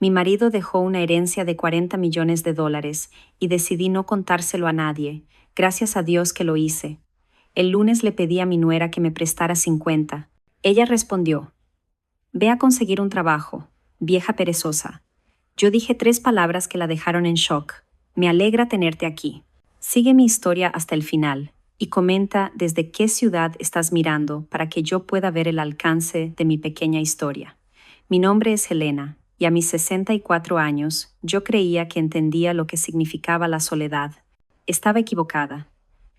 Mi marido dejó una herencia de $40 millones y decidí no contárselo a nadie. Gracias a Dios que lo hice. El lunes le pedí a mi nuera que me prestara 50. Ella respondió: «Ve a conseguir un trabajo, vieja perezosa». Yo dije 3 palabras que la dejaron en shock. Me alegra tenerte aquí. Sigue mi historia hasta el final y comenta desde qué ciudad estás mirando para que yo pueda ver el alcance de mi pequeña historia. Mi nombre es Helena y a mis 64 años yo creía que entendía lo que significaba la soledad. Estaba equivocada.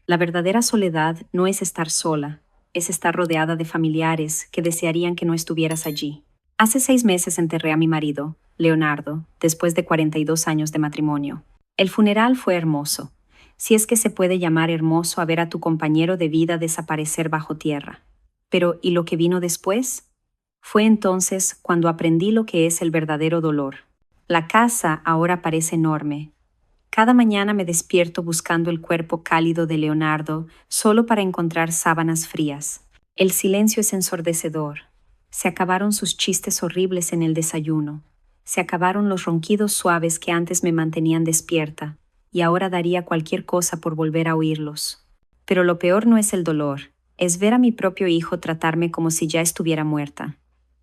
La verdadera soledad no es estar sola, es estar rodeada de familiares que desearían que no estuvieras allí. Hace 6 meses enterré a mi marido, Leonardo, después de 42 años de matrimonio. El funeral fue hermoso, si es que se puede llamar hermoso a ver a tu compañero de vida desaparecer bajo tierra. Pero, ¿y lo que vino después? Fue entonces cuando aprendí lo que es el verdadero dolor. La casa ahora parece enorme. Cada mañana me despierto buscando el cuerpo cálido de Leonardo solo para encontrar sábanas frías. El silencio es ensordecedor. Se acabaron sus chistes horribles en el desayuno. Se acabaron los ronquidos suaves que antes me mantenían despierta, y ahora daría cualquier cosa por volver a oírlos. Pero lo peor no es el dolor, es ver a mi propio hijo tratarme como si ya estuviera muerta.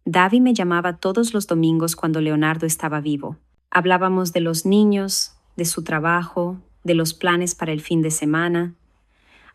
Davi me llamaba todos los domingos cuando Leonardo estaba vivo. Hablábamos de los niños, de su trabajo, de los planes para el fin de semana.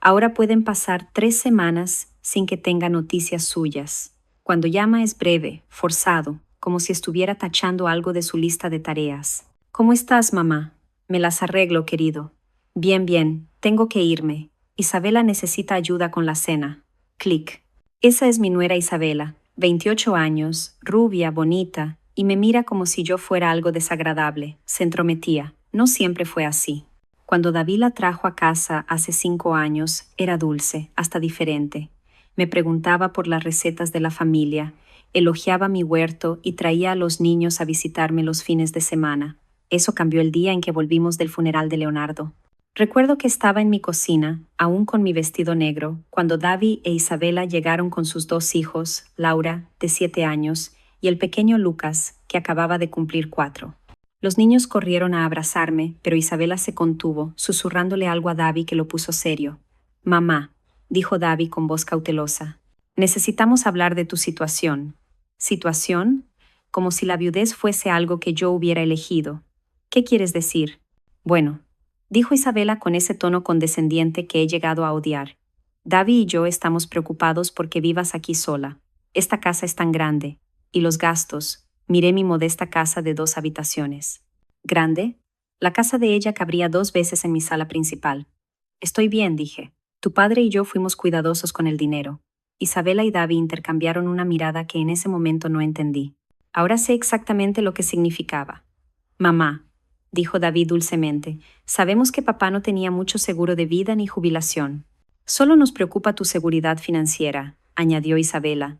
Ahora pueden pasar 3 semanas sin que tenga noticias suyas. Cuando llama es breve, forzado, como si estuviera tachando algo de su lista de tareas. «¿Cómo estás, mamá?» «Me las arreglo, querido». «Bien, bien, tengo que irme. Isabela necesita ayuda con la cena». Clic. Esa es mi nuera Isabela, 28 años, rubia, bonita, y me mira como si yo fuera algo desagradable. Se entrometía. No siempre fue así. Cuando David la trajo a casa hace 5 años, era dulce, hasta diferente. Me preguntaba por las recetas de la familia, elogiaba mi huerto y traía a los niños a visitarme los fines de semana. Eso cambió el día en que volvimos del funeral de Leonardo. Recuerdo que estaba en mi cocina, aún con mi vestido negro, cuando Davi e Isabela llegaron con sus 2 hijos, Laura, de 7 años, y el pequeño Lucas, que acababa de cumplir 4. Los niños corrieron a abrazarme, pero Isabela se contuvo, susurrándole algo a Davi que lo puso serio. «Mamá», dijo Davi con voz cautelosa, «necesitamos hablar de tu situación». «¿Situación?» Como si la viudez fuese algo que yo hubiera elegido. «¿Qué quieres decir?» «Bueno», dijo Isabela con ese tono condescendiente que he llegado a odiar. «Davi y yo estamos preocupados porque vivas aquí sola. Esta casa es tan grande. Y los gastos». Miré mi modesta casa de 2 habitaciones. ¿Grande? La casa de ella cabría 2 veces en mi sala principal. «Estoy bien», dije. «Tu padre y yo fuimos cuidadosos con el dinero». Isabela y Davi intercambiaron una mirada que en ese momento no entendí. Ahora sé exactamente lo que significaba. «Mamá», dijo David dulcemente, «sabemos que papá no tenía mucho seguro de vida ni jubilación. Solo nos preocupa tu seguridad financiera», añadió Isabela,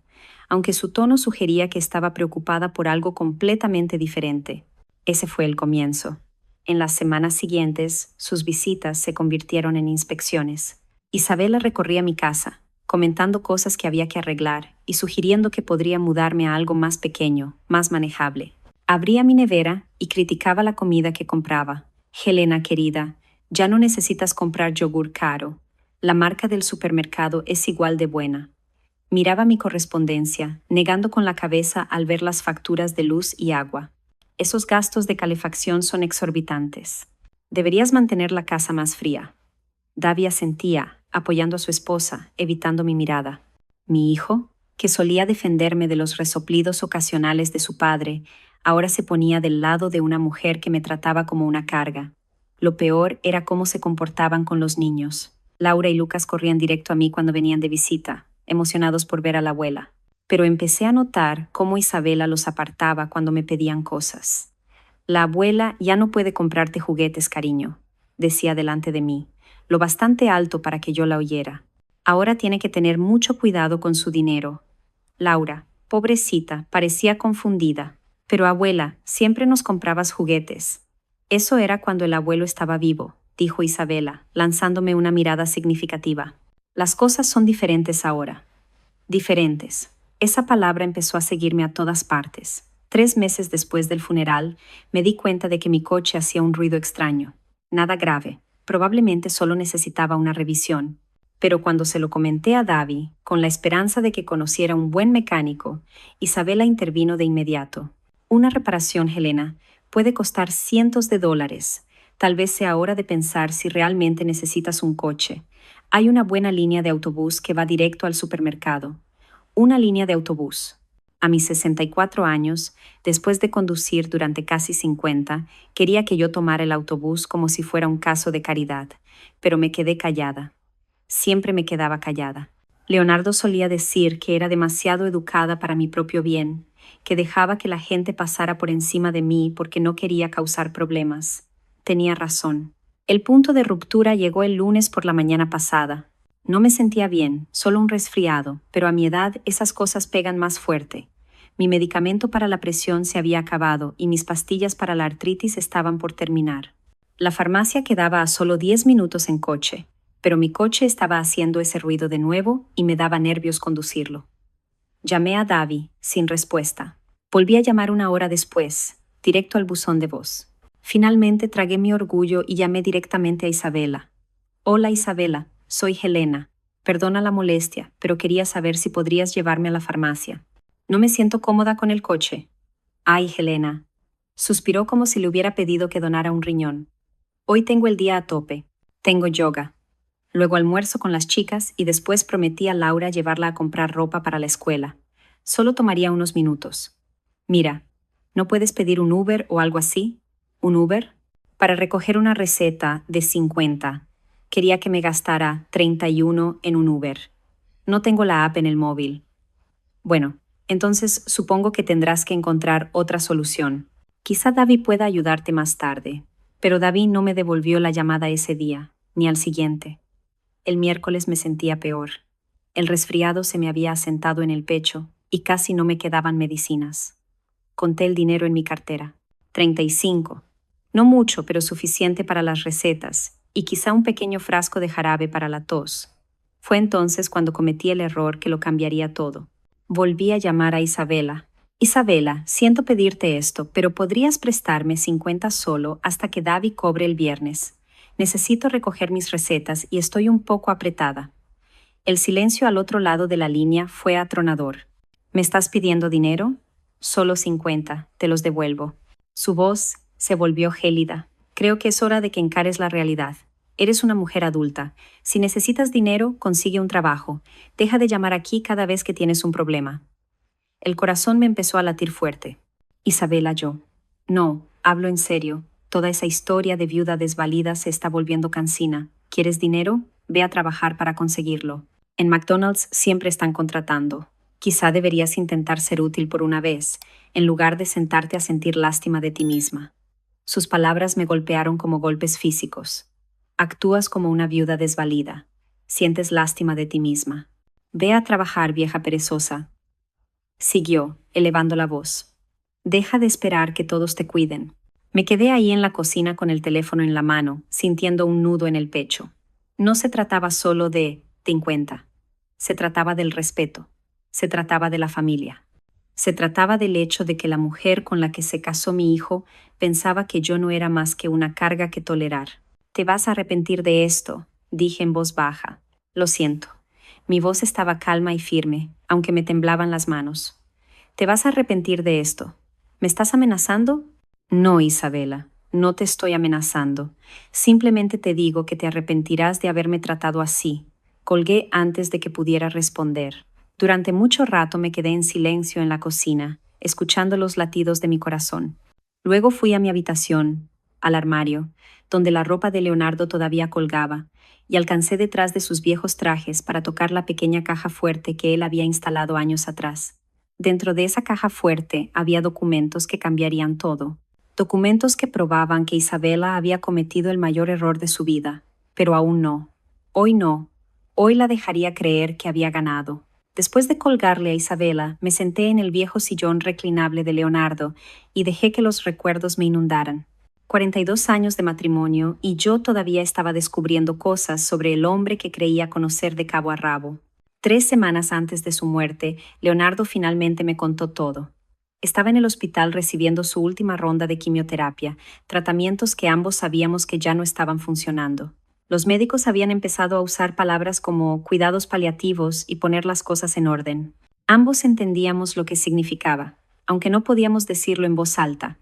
aunque su tono sugería que estaba preocupada por algo completamente diferente. Ese fue el comienzo. En las semanas siguientes, sus visitas se convirtieron en inspecciones. Isabela recorría mi casa, comentando cosas que había que arreglar y sugiriendo que podría mudarme a algo más pequeño, más manejable. Abría mi nevera y criticaba la comida que compraba. «Helena, querida, ya no necesitas comprar yogur caro. La marca del supermercado es igual de buena». Miraba mi correspondencia, negando con la cabeza al ver las facturas de luz y agua. «Esos gastos de calefacción son exorbitantes. Deberías mantener la casa más fría». Davi asentía, apoyando a su esposa, evitando mi mirada. Mi hijo, que solía defenderme de los resoplidos ocasionales de su padre, ahora se ponía del lado de una mujer que me trataba como una carga. Lo peor era cómo se comportaban con los niños. Laura y Lucas corrían directo a mí cuando venían de visita, emocionados por ver a la abuela. Pero empecé a notar cómo Isabela los apartaba cuando me pedían cosas. «La abuela ya no puede comprarte juguetes, cariño», decía delante de mí, lo bastante alto para que yo la oyera. «Ahora tiene que tener mucho cuidado con su dinero». Laura, pobrecita, parecía confundida. «Pero abuela, siempre nos comprabas juguetes». «Eso era cuando el abuelo estaba vivo», dijo Isabela, lanzándome una mirada significativa. «Las cosas son diferentes ahora». Diferentes. Esa palabra empezó a seguirme a todas partes. 3 meses después del funeral, me di cuenta de que mi coche hacía un ruido extraño. Nada grave, probablemente solo necesitaba una revisión. Pero cuando se lo comenté a Davi, con la esperanza de que conociera un buen mecánico, Isabela intervino de inmediato. Una reparación, Helena, puede costar cientos de dólares. Tal vez sea hora de pensar si realmente necesitas un coche. Hay una buena línea de autobús que va directo al supermercado. Una línea de autobús. A mis 64 años, después de conducir durante casi 50, quería que yo tomara el autobús como si fuera un caso de caridad, pero me quedé callada. Siempre me quedaba callada. Leonardo solía decir que era demasiado educada para mi propio bien, que dejaba que la gente pasara por encima de mí porque no quería causar problemas. Tenía razón. El punto de ruptura llegó el lunes por la mañana pasada. No me sentía bien, solo un resfriado, pero a mi edad esas cosas pegan más fuerte. Mi medicamento para la presión se había acabado y mis pastillas para la artritis estaban por terminar. La farmacia quedaba a solo 10 minutos en coche, pero mi coche estaba haciendo ese ruido de nuevo y me daba nervios conducirlo. Llamé a Davi, sin respuesta. Volví a llamar una hora después, directo al buzón de voz. Finalmente tragué mi orgullo y llamé directamente a Isabela. Hola Isabela, soy Helena. Perdona la molestia, pero quería saber si podrías llevarme a la farmacia. No me siento cómoda con el coche. Ay, Helena. Suspiró como si le hubiera pedido que donara un riñón. Hoy tengo el día a tope. Tengo yoga. Luego almuerzo con las chicas y después prometí a Laura llevarla a comprar ropa para la escuela. Solo tomaría unos minutos. Mira, ¿no puedes pedir un Uber o algo así? ¿Un Uber? Para recoger una receta de 50. Quería que me gastara 31 en un Uber. No tengo la app en el móvil. Bueno, entonces supongo que tendrás que encontrar otra solución. Quizá Davi pueda ayudarte más tarde. Pero Davi no me devolvió la llamada ese día, ni al siguiente. El miércoles me sentía peor. El resfriado se me había asentado en el pecho y casi no me quedaban medicinas. Conté el dinero en mi cartera. 35. No mucho, pero suficiente para las recetas y quizá un pequeño frasco de jarabe para la tos. Fue entonces cuando cometí el error que lo cambiaría todo. Volví a llamar a Isabela. Isabela, siento pedirte esto, pero ¿podrías prestarme 50 solo hasta que Davi cobre el viernes? Necesito recoger mis recetas y estoy un poco apretada. El silencio al otro lado de la línea fue atronador. ¿Me estás pidiendo dinero? Solo 50, te los devuelvo. Su voz se volvió gélida. Creo que es hora de que encares la realidad. Eres una mujer adulta. Si necesitas dinero, consigue un trabajo. Deja de llamar aquí cada vez que tienes un problema. El corazón me empezó a latir fuerte. Isabela, yo. No, hablo en serio. Toda esa historia de viuda desvalida se está volviendo cansina. ¿Quieres dinero? Ve a trabajar para conseguirlo. En McDonald's siempre están contratando. Quizá deberías intentar ser útil por una vez, en lugar de sentarte a sentir lástima de ti misma. Sus palabras me golpearon como golpes físicos. Actúas como una viuda desvalida. Sientes lástima de ti misma. Ve a trabajar, vieja perezosa. Siguió, elevando la voz. Deja de esperar que todos te cuiden. Me quedé ahí en la cocina con el teléfono en la mano, sintiendo un nudo en el pecho. No se trataba solo de 50. Se trataba del respeto. Se trataba de la familia. Se trataba del hecho de que la mujer con la que se casó mi hijo pensaba que yo no era más que una carga que tolerar. Te vas a arrepentir de esto, dije en voz baja. Lo siento. Mi voz estaba calma y firme, aunque me temblaban las manos. Te vas a arrepentir de esto. ¿Me estás amenazando? No, Isabela, no te estoy amenazando. Simplemente te digo que te arrepentirás de haberme tratado así. Colgué antes de que pudiera responder. Durante mucho rato me quedé en silencio en la cocina, escuchando los latidos de mi corazón. Luego fui a mi habitación, al armario, donde la ropa de Leonardo todavía colgaba, y alcancé detrás de sus viejos trajes para tocar la pequeña caja fuerte que él había instalado años atrás. Dentro de esa caja fuerte había documentos que cambiarían todo. Documentos que probaban que Isabela había cometido el mayor error de su vida, pero aún no. Hoy no. Hoy la dejaría creer que había ganado. Después de colgarle a Isabela, me senté en el viejo sillón reclinable de Leonardo y dejé que los recuerdos me inundaran. 42 años de matrimonio y yo todavía estaba descubriendo cosas sobre el hombre que creía conocer de cabo a rabo. 3 semanas antes de su muerte, Leonardo finalmente me contó todo. Estaba en el hospital recibiendo su última ronda de quimioterapia, tratamientos que ambos sabíamos que ya no estaban funcionando. Los médicos habían empezado a usar palabras como cuidados paliativos y poner las cosas en orden. Ambos entendíamos lo que significaba, aunque no podíamos decirlo en voz alta.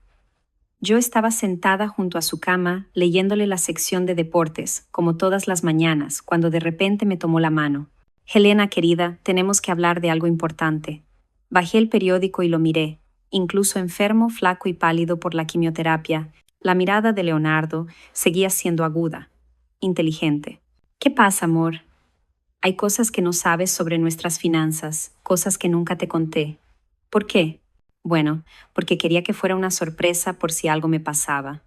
Yo estaba sentada junto a su cama, leyéndole la sección de deportes, como todas las mañanas, cuando de repente me tomó la mano. Helena, querida, tenemos que hablar de algo importante. Bajé el periódico y lo miré. Incluso enfermo, flaco y pálido por la quimioterapia, la mirada de Leonardo seguía siendo aguda, inteligente. ¿Qué pasa, amor? Hay cosas que no sabes sobre nuestras finanzas, cosas que nunca te conté. ¿Por qué? Bueno, porque quería que fuera una sorpresa por si algo me pasaba.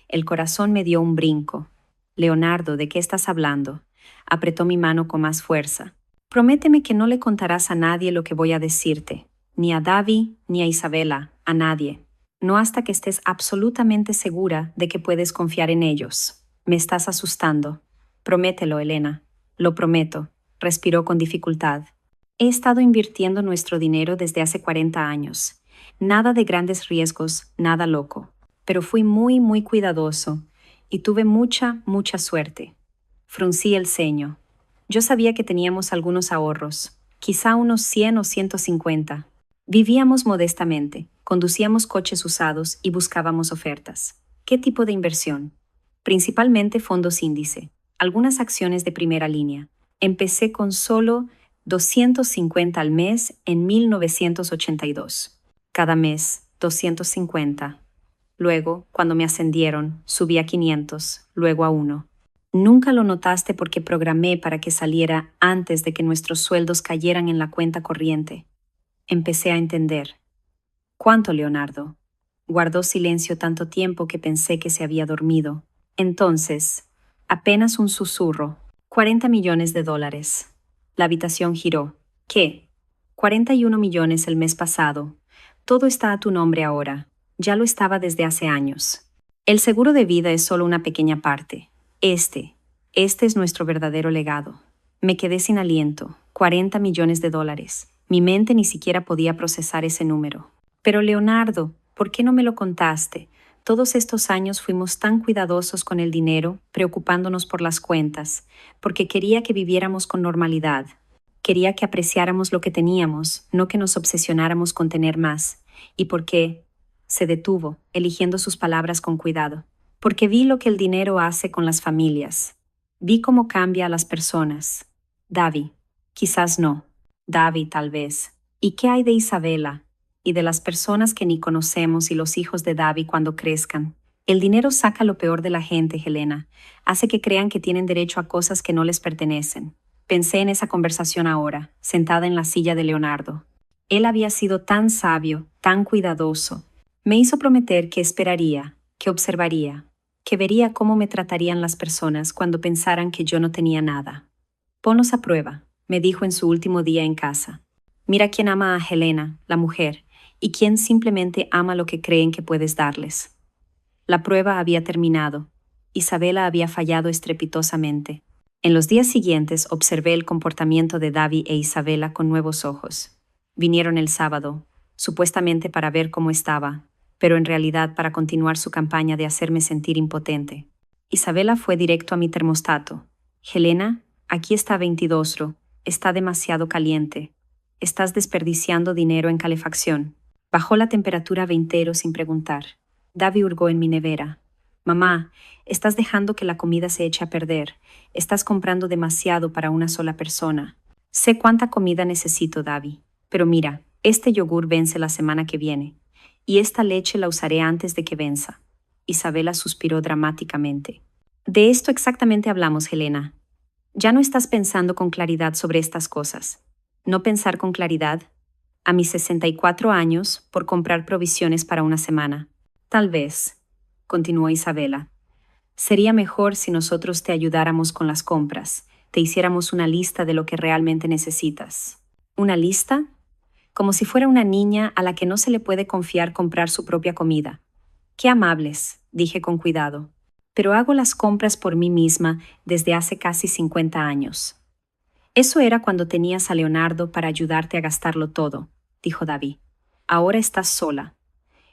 El corazón me dio un brinco. Leonardo, ¿de qué estás hablando? Apretó mi mano con más fuerza. Prométeme que no le contarás a nadie lo que voy a decirte, ni a Davi, ni a Isabela, a nadie. No hasta que estés absolutamente segura de que puedes confiar en ellos. Me estás asustando. Promételo, Elena. Lo prometo. Respiró con dificultad. He estado invirtiendo nuestro dinero desde hace 40 años. Nada de grandes riesgos, nada loco. Pero fui muy cuidadoso y tuve mucha suerte. Fruncí el ceño. Yo sabía que teníamos algunos ahorros, quizá unos 100 o 150. Vivíamos modestamente, conducíamos coches usados y buscábamos ofertas. ¿Qué tipo de inversión? Principalmente fondos índice, algunas acciones de primera línea. Empecé con solo 250 al mes en 1982. Cada mes, 250. Luego, cuando me ascendieron, subí a 500, luego a 1. Nunca lo notaste porque programé para que saliera antes de que nuestros sueldos cayeran en la cuenta corriente. Empecé a entender. ¿Cuánto, Leonardo? Guardó silencio tanto tiempo que pensé que se había dormido. Entonces, apenas un susurro. 40 millones de dólares. La habitación giró. ¿Qué? 41 millones el mes pasado. Todo está a tu nombre ahora. Ya lo estaba desde hace años. El seguro de vida es solo una pequeña parte. Este es nuestro verdadero legado. Me quedé sin aliento. 40 millones de dólares. Mi mente ni siquiera podía procesar ese número. Pero Leonardo, ¿por qué no me lo contaste? Todos estos años fuimos tan cuidadosos con el dinero, preocupándonos por las cuentas, porque quería que viviéramos con normalidad. Quería que apreciáramos lo que teníamos, no que nos obsesionáramos con tener más. ¿Y por qué? Se detuvo, eligiendo sus palabras con cuidado. Porque vi lo que el dinero hace con las familias. Vi cómo cambia a las personas. Davi, quizás no. Davi, tal vez. ¿Y qué hay de Isabela? Y de las personas que ni conocemos y los hijos de Davi cuando crezcan. El dinero saca lo peor de la gente, Helena. Hace que crean que tienen derecho a cosas que no les pertenecen. Pensé en esa conversación ahora, sentada en la silla de Leonardo. Él había sido tan sabio, tan cuidadoso. Me hizo prometer que esperaría, que observaría, que vería cómo me tratarían las personas cuando pensaran que yo no tenía nada. Ponlos a prueba, me dijo en su último día en casa. Mira quién ama a Helena, la mujer, y quién simplemente ama lo que creen que puedes darles. La prueba había terminado. Isabela había fallado estrepitosamente. En los días siguientes observé el comportamiento de Davi e Isabela con nuevos ojos. Vinieron el sábado, supuestamente para ver cómo estaba, pero en realidad para continuar su campaña de hacerme sentir impotente. Isabela fue directo a mi termostato. Helena, aquí está 22, está demasiado caliente. Estás desperdiciando dinero en calefacción. Bajó la temperatura a 20 sin preguntar. Davi hurgó en mi nevera. Mamá, estás dejando que la comida se eche a perder. Estás comprando demasiado para una sola persona. Sé cuánta comida necesito, Davi. Pero mira, este yogur vence la semana que viene. Y esta leche la usaré antes de que venza. Isabela suspiró dramáticamente. De esto exactamente hablamos, Helena. Ya no estás pensando con claridad sobre estas cosas. No pensar con claridad. A mis 64 años, por comprar provisiones para una semana. Tal vez, continuó Isabela. Sería mejor si nosotros te ayudáramos con las compras, te hiciéramos una lista de lo que realmente necesitas. ¿Una lista? Como si fuera una niña a la que no se le puede confiar comprar su propia comida. Qué amables, dije con cuidado. Pero hago las compras por mí misma desde hace casi 50 años. Eso era cuando tenías a Leonardo para ayudarte a gastarlo todo, dijo Davi. Ahora estás sola.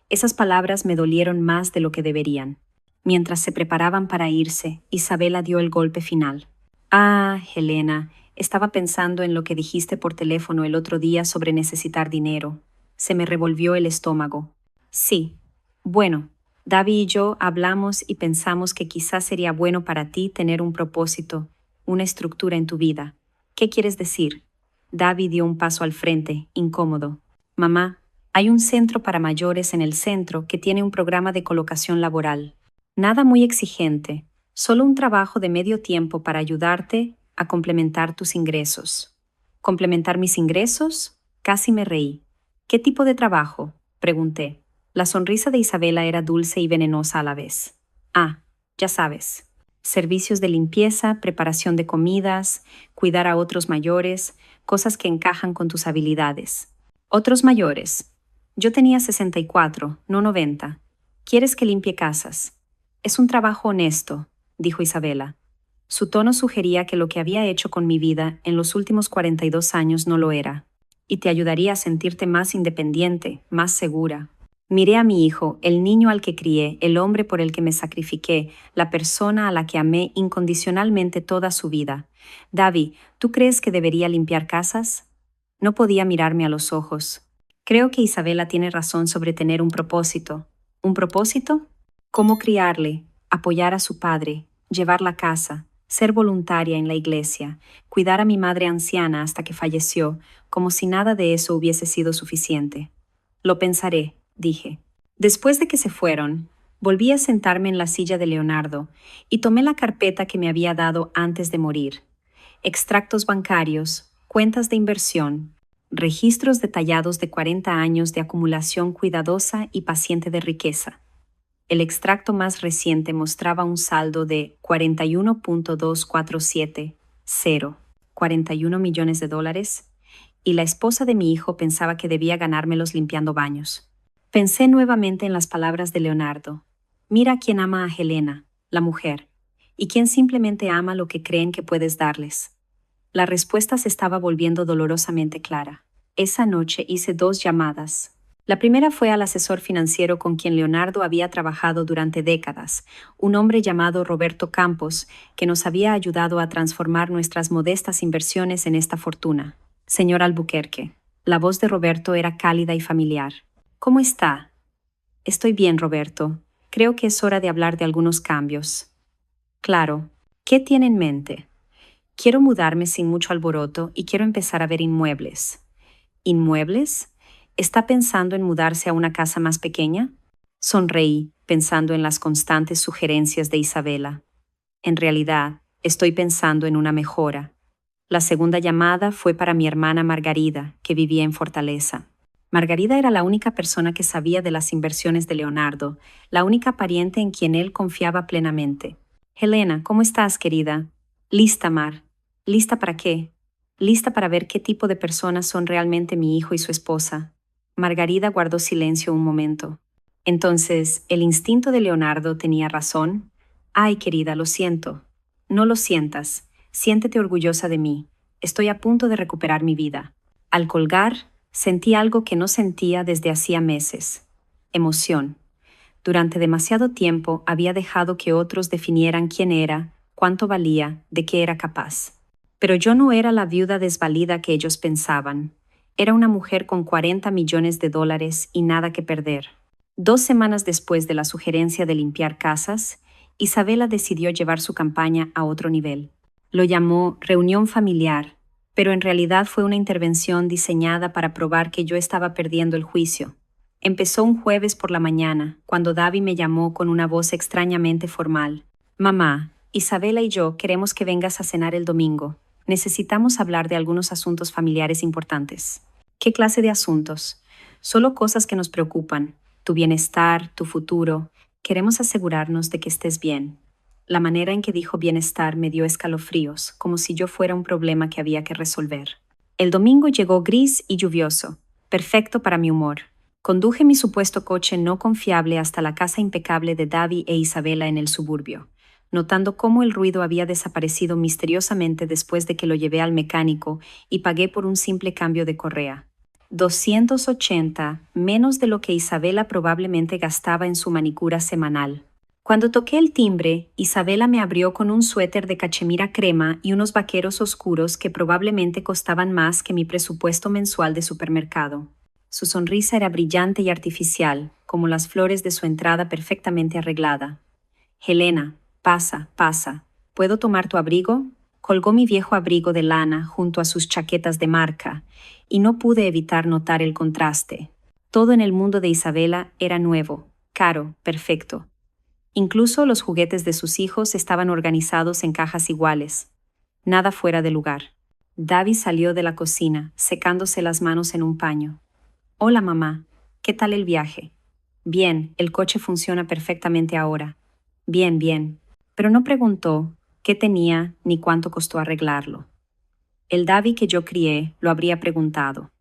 Esas palabras me dolieron más de lo que deberían. Mientras se preparaban para irse, Isabela dio el golpe final. Ah, Helena, estaba pensando en lo que dijiste por teléfono el otro día sobre necesitar dinero. Se me revolvió el estómago. Sí. Bueno, David y yo hablamos y pensamos que quizás sería bueno para ti tener un propósito, una estructura en tu vida. ¿Qué quieres decir? David dio un paso al frente, incómodo. Mamá, hay un centro para mayores en el centro que tiene un programa de colocación laboral. Nada muy exigente, solo un trabajo de medio tiempo para ayudarte a complementar tus ingresos. ¿Complementar mis ingresos? Casi me reí. ¿Qué tipo de trabajo? Pregunté. La sonrisa de Isabela era dulce y venenosa a la vez. Ah, ya sabes. Servicios de limpieza, preparación de comidas, cuidar a otros mayores, cosas que encajan con tus habilidades. Otros mayores. Yo tenía 64, no 90. ¿Quieres que limpie casas? Es un trabajo honesto, dijo Isabela. Su tono sugería que lo que había hecho con mi vida en los últimos 42 años no lo era, y te ayudaría a sentirte más independiente, más segura. Miré a mi hijo, el niño al que crié, el hombre por el que me sacrifiqué, la persona a la que amé incondicionalmente toda su vida. David, ¿tú crees que debería limpiar casas? No podía mirarme a los ojos. Creo que Isabela tiene razón sobre tener un propósito. ¿Un propósito? ¿Cómo criarle, apoyar a su padre, llevar la casa, ser voluntaria en la iglesia, cuidar a mi madre anciana hasta que falleció, como si nada de eso hubiese sido suficiente? Lo pensaré, dije. Después de que se fueron, volví a sentarme en la silla de Leonardo y tomé la carpeta que me había dado antes de morir. Extractos bancarios, cuentas de inversión, registros detallados de 40 años de acumulación cuidadosa y paciente de riqueza. El extracto más reciente mostraba un saldo de 41.247, 41 millones de dólares, y la esposa de mi hijo pensaba que debía ganármelos limpiando baños. Pensé nuevamente en las palabras de Leonardo. Mira quién ama a Helena, la mujer, y quién simplemente ama lo que creen que puedes darles. La respuesta se estaba volviendo dolorosamente clara. Esa noche hice 2 llamadas. La primera fue al asesor financiero con quien Leonardo había trabajado durante décadas, un hombre llamado Roberto Campos, que nos había ayudado a transformar nuestras modestas inversiones en esta fortuna. Señor Albuquerque. La voz de Roberto era cálida y familiar. ¿Cómo está? Estoy bien, Roberto. Creo que es hora de hablar de algunos cambios. Claro. ¿Qué tiene en mente? Quiero mudarme sin mucho alboroto y quiero empezar a ver inmuebles. ¿Inmuebles? ¿Está pensando en mudarse a una casa más pequeña? Sonreí, pensando en las constantes sugerencias de Isabela. En realidad, estoy pensando en una mejora. La segunda llamada fue para mi hermana Margarida, que vivía en Fortaleza. Margarida era la única persona que sabía de las inversiones de Leonardo, la única pariente en quien él confiaba plenamente. Helena, ¿cómo estás, querida? Lista, Mar. ¿Lista para qué? Lista para ver qué tipo de personas son realmente mi hijo y su esposa. Margarida guardó silencio un momento. Entonces, ¿el instinto de Leonardo tenía razón? Ay, querida, lo siento. No lo sientas. Siéntete orgullosa de mí. Estoy a punto de recuperar mi vida. Al colgar, sentí algo que no sentía desde hacía meses. Emoción. Durante demasiado tiempo había dejado que otros definieran quién era, cuánto valía, de qué era capaz. Pero yo no era la viuda desvalida que ellos pensaban. Era una mujer con 40 millones de dólares y nada que perder. 2 semanas después de la sugerencia de limpiar casas, Isabela decidió llevar su campaña a otro nivel. Lo llamó reunión familiar, pero en realidad fue una intervención diseñada para probar que yo estaba perdiendo el juicio. Empezó un jueves por la mañana, cuando David me llamó con una voz extrañamente formal. Mamá, Isabela y yo queremos que vengas a cenar el domingo. Necesitamos hablar de algunos asuntos familiares importantes. ¿Qué clase de asuntos? Solo cosas que nos preocupan. Tu bienestar, tu futuro. Queremos asegurarnos de que estés bien. La manera en que dijo bienestar me dio escalofríos, como si yo fuera un problema que había que resolver. El domingo llegó gris y lluvioso, perfecto para mi humor. Conduje mi supuesto coche no confiable hasta la casa impecable de David e Isabela en el suburbio, notando cómo el ruido había desaparecido misteriosamente después de que lo llevé al mecánico y pagué por un simple cambio de correa. 280, menos de lo que Isabela probablemente gastaba en su manicura semanal. Cuando toqué el timbre, Isabela me abrió con un suéter de cachemira crema y unos vaqueros oscuros que probablemente costaban más que mi presupuesto mensual de supermercado. Su sonrisa era brillante y artificial, como las flores de su entrada perfectamente arreglada. «Helena, pasa, pasa. ¿Puedo tomar tu abrigo?» Colgó mi viejo abrigo de lana junto a sus chaquetas de marca, y no pude evitar notar el contraste. Todo en el mundo de Isabela era nuevo, caro, perfecto. Incluso los juguetes de sus hijos estaban organizados en cajas iguales. Nada fuera de lugar. Davi salió de la cocina, secándose las manos en un paño. «Hola, mamá. ¿Qué tal el viaje?» «Bien, el coche funciona perfectamente ahora». «Bien, bien». Pero no preguntó qué tenía ni cuánto costó arreglarlo. El Davi que yo crié lo habría preguntado.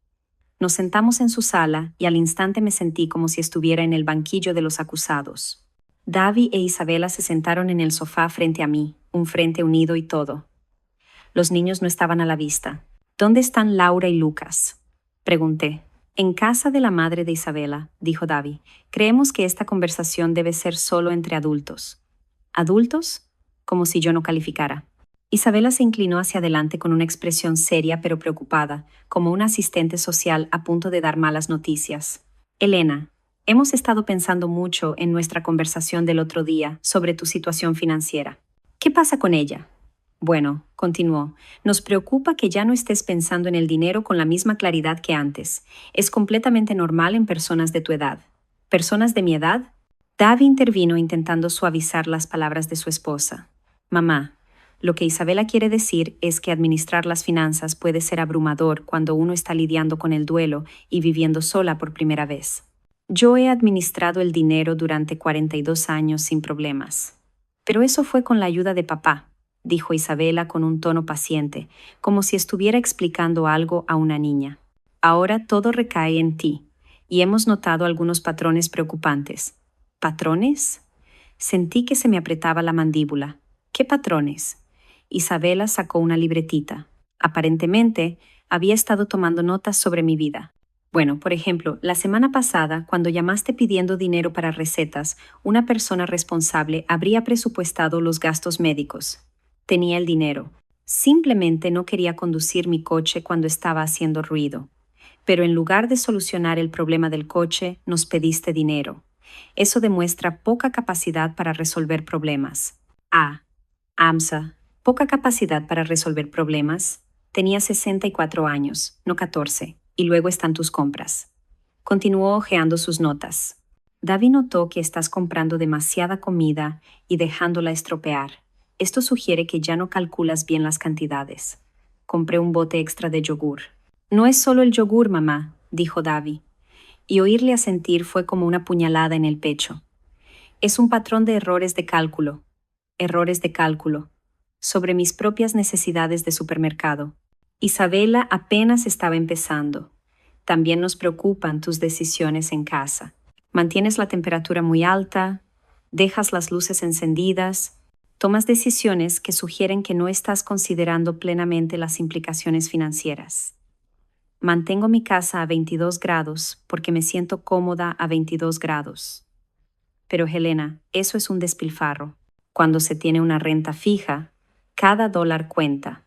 Nos sentamos en su sala y al instante me sentí como si estuviera en el banquillo de los acusados. Davi e Isabela se sentaron en el sofá frente a mí, un frente unido y todo. Los niños no estaban a la vista. «¿Dónde están Laura y Lucas?», pregunté. «En casa de la madre de Isabela», dijo Davi. «Creemos que esta conversación debe ser solo entre adultos». «¿Adultos?» Como si yo no calificara. Isabela se inclinó hacia adelante con una expresión seria pero preocupada, como un asistente social a punto de dar malas noticias. «Elena, hemos estado pensando mucho en nuestra conversación del otro día sobre tu situación financiera. ¿Qué pasa con ella?» «Bueno», continuó, «nos preocupa que ya no estés pensando en el dinero con la misma claridad que antes. Es completamente normal en personas de tu edad». «¿Personas de mi edad?» Davi intervino intentando suavizar las palabras de su esposa. «Mamá, lo que Isabela quiere decir es que administrar las finanzas puede ser abrumador cuando uno está lidiando con el duelo y viviendo sola por primera vez. Yo he administrado el dinero durante 42 años sin problemas. Pero eso fue con la ayuda de papá», dijo Isabela con un tono paciente, como si estuviera explicando algo a una niña. «Ahora todo recae en ti, y hemos notado algunos patrones preocupantes». «¿Patrones?» Sentí que se me apretaba la mandíbula. «¿Qué patrones?» Isabela sacó una libretita. Aparentemente, había estado tomando notas sobre mi vida. «Bueno, por ejemplo, la semana pasada, cuando llamaste pidiendo dinero para recetas, una persona responsable habría presupuestado los gastos médicos. Tenía el dinero. Simplemente no quería conducir mi coche cuando estaba haciendo ruido. Pero en lugar de solucionar el problema del coche, nos pediste dinero. Eso demuestra poca capacidad para resolver problemas». AMSA, poca capacidad para resolver problemas. Tenía 64 años, no 14, y luego están tus compras. Continuó hojeando sus notas. «Davi notó que estás comprando demasiada comida y dejándola estropear. Esto sugiere que ya no calculas bien las cantidades. Compré un bote extra de yogur». «No es solo el yogur, mamá», dijo Davi. Y oírle asentir fue como una puñalada en el pecho. «Es un patrón de errores de cálculo. Errores de cálculo. Sobre mis propias necesidades de supermercado. Isabela apenas estaba empezando. También nos preocupan tus decisiones en casa. Mantienes la temperatura muy alta, dejas las luces encendidas, tomas decisiones que sugieren que no estás considerando plenamente las implicaciones financieras. Mantengo mi casa a 22 grados porque me siento cómoda a 22 grados. Pero Helena, eso es un despilfarro. Cuando se tiene una renta fija, cada dólar cuenta».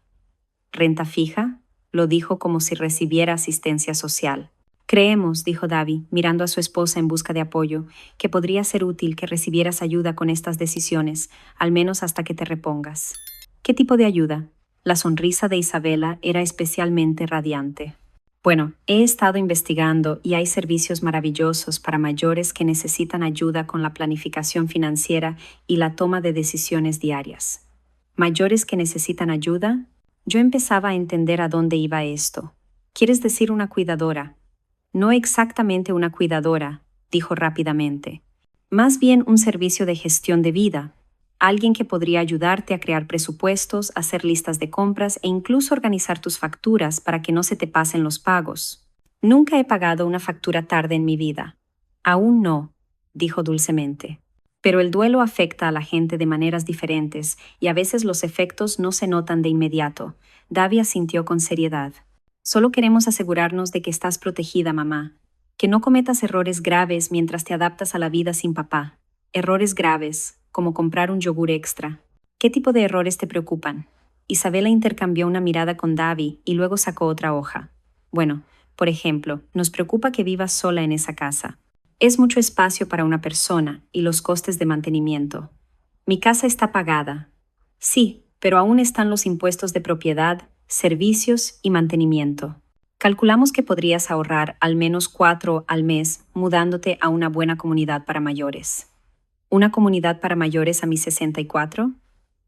«¿Renta fija?», lo dijo como si recibiera asistencia social. «Creemos», dijo Davi, mirando a su esposa en busca de apoyo, «que podría ser útil que recibieras ayuda con estas decisiones, al menos hasta que te repongas». «¿Qué tipo de ayuda?». La sonrisa de Isabela era especialmente radiante. «Bueno, he estado investigando y hay servicios maravillosos para mayores que necesitan ayuda con la planificación financiera y la toma de decisiones diarias». «¿Mayores que necesitan ayuda?». Yo empezaba a entender a dónde iba esto. «¿Quieres decir una cuidadora?» «No exactamente una cuidadora», dijo rápidamente. «Más bien un servicio de gestión de vida. Alguien que podría ayudarte a crear presupuestos, hacer listas de compras e incluso organizar tus facturas para que no se te pasen los pagos». «Nunca he pagado una factura tarde en mi vida». «Aún no», dijo dulcemente. «Pero el duelo afecta a la gente de maneras diferentes y a veces los efectos no se notan de inmediato». Davi asintió con seriedad. Solo queremos asegurarnos de que estás protegida, mamá. Que no cometas errores graves mientras te adaptas a la vida sin papá. Errores graves, como comprar un yogur extra. ¿Qué tipo de errores te preocupan? Isabela intercambió una mirada con Davi y luego sacó otra hoja. Bueno, por ejemplo, nos preocupa que vivas sola en esa casa. Es mucho espacio para una persona y los costes de mantenimiento. Mi casa está pagada. Sí, pero aún están los impuestos de propiedad, servicios y mantenimiento. Calculamos que podrías ahorrar al menos 4 al mes mudándote a una buena comunidad para mayores. ¿Una comunidad para mayores a mis 64?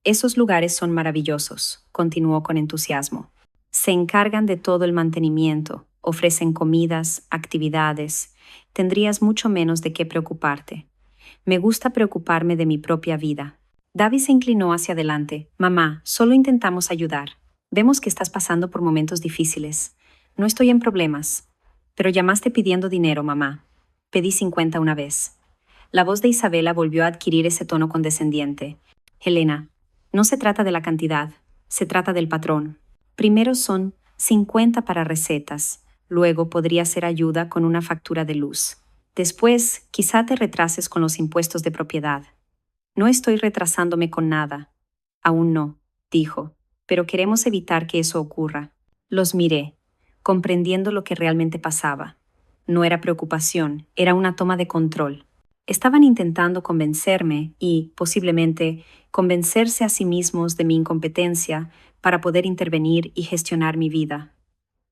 Esos lugares son maravillosos, continuó con entusiasmo. Se encargan de todo el mantenimiento, ofrecen comidas, actividades. Tendrías mucho menos de qué preocuparte. Me gusta preocuparme de mi propia vida. David se inclinó hacia adelante. Mamá, solo intentamos ayudar. Vemos que estás pasando por momentos difíciles. No estoy en problemas. Pero llamaste pidiendo dinero, mamá. Pedí 50 una vez. La voz de Isabela volvió a adquirir ese tono condescendiente. Helena, no se trata de la cantidad, se trata del patrón. Primero son 50 para recetas, luego podría ser ayuda con una factura de luz. Después, quizá te retrases con los impuestos de propiedad. No estoy retrasándome con nada. Aún no, dijo, pero queremos evitar que eso ocurra. Los miré, comprendiendo lo que realmente pasaba. No era preocupación, era una toma de control. Estaban intentando convencerme y, posiblemente, convencerse a sí mismos de mi incompetencia para poder intervenir y gestionar mi vida.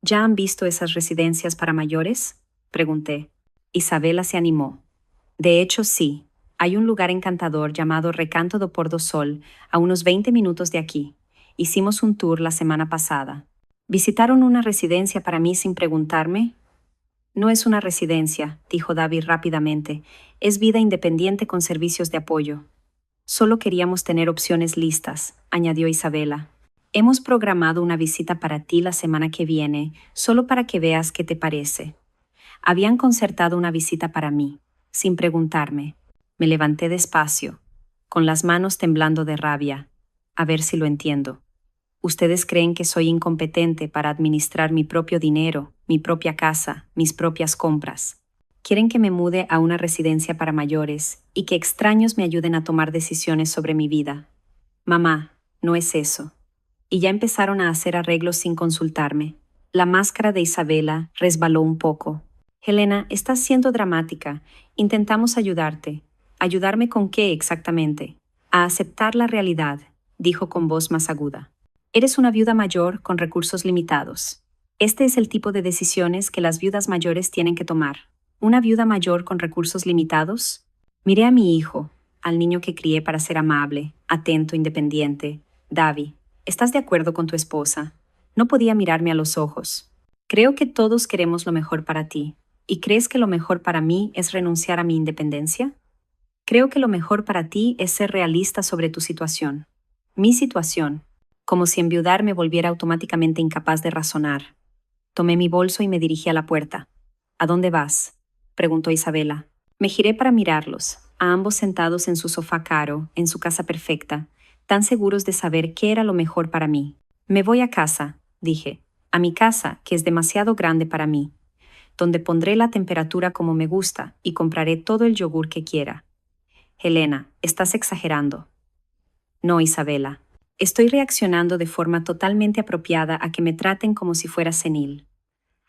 ¿Ya han visto esas residencias para mayores?, pregunté. Isabela se animó. De hecho, sí. Hay un lugar encantador llamado Recanto do Pôr do Sol, a unos 20 minutos de aquí. Hicimos un tour la semana pasada. ¿Visitaron una residencia para mí sin preguntarme? No es una residencia, dijo David rápidamente. Es vida independiente con servicios de apoyo. Solo queríamos tener opciones listas, añadió Isabela. Hemos programado una visita para ti la semana que viene, solo para que veas qué te parece. Habían concertado una visita para mí, sin preguntarme. Me levanté despacio, con las manos temblando de rabia. A ver si lo entiendo. Ustedes creen que soy incompetente para administrar mi propio dinero, mi propia casa, mis propias compras. Quieren que me mude a una residencia para mayores y que extraños me ayuden a tomar decisiones sobre mi vida. Mamá, no es eso. Y ya empezaron a hacer arreglos sin consultarme. La máscara de Isabela resbaló un poco. Helena, estás siendo dramática. Intentamos ayudarte. ¿Ayudarme con qué exactamente? A aceptar la realidad, dijo con voz más aguda. Eres una viuda mayor con recursos limitados. Este es el tipo de decisiones que las viudas mayores tienen que tomar. ¿Una viuda mayor con recursos limitados? Miré a mi hijo, al niño que crié para ser amable, atento, independiente. Davi, ¿estás de acuerdo con tu esposa? No podía mirarme a los ojos. Creo que todos queremos lo mejor para ti. ¿Y crees que lo mejor para mí es renunciar a mi independencia? Creo que lo mejor para ti es ser realista sobre tu situación. Mi situación. Como si enviudar me volviera automáticamente incapaz de razonar. Tomé mi bolso y me dirigí a la puerta. ¿A dónde vas?, preguntó Isabela. Me giré para mirarlos, a ambos sentados en su sofá caro, en su casa perfecta, tan seguros de saber qué era lo mejor para mí. Me voy a casa, dije, a mi casa, que es demasiado grande para mí, donde pondré la temperatura como me gusta y compraré todo el yogur que quiera. Helena, estás exagerando. No, Isabela. Estoy reaccionando de forma totalmente apropiada a que me traten como si fuera senil.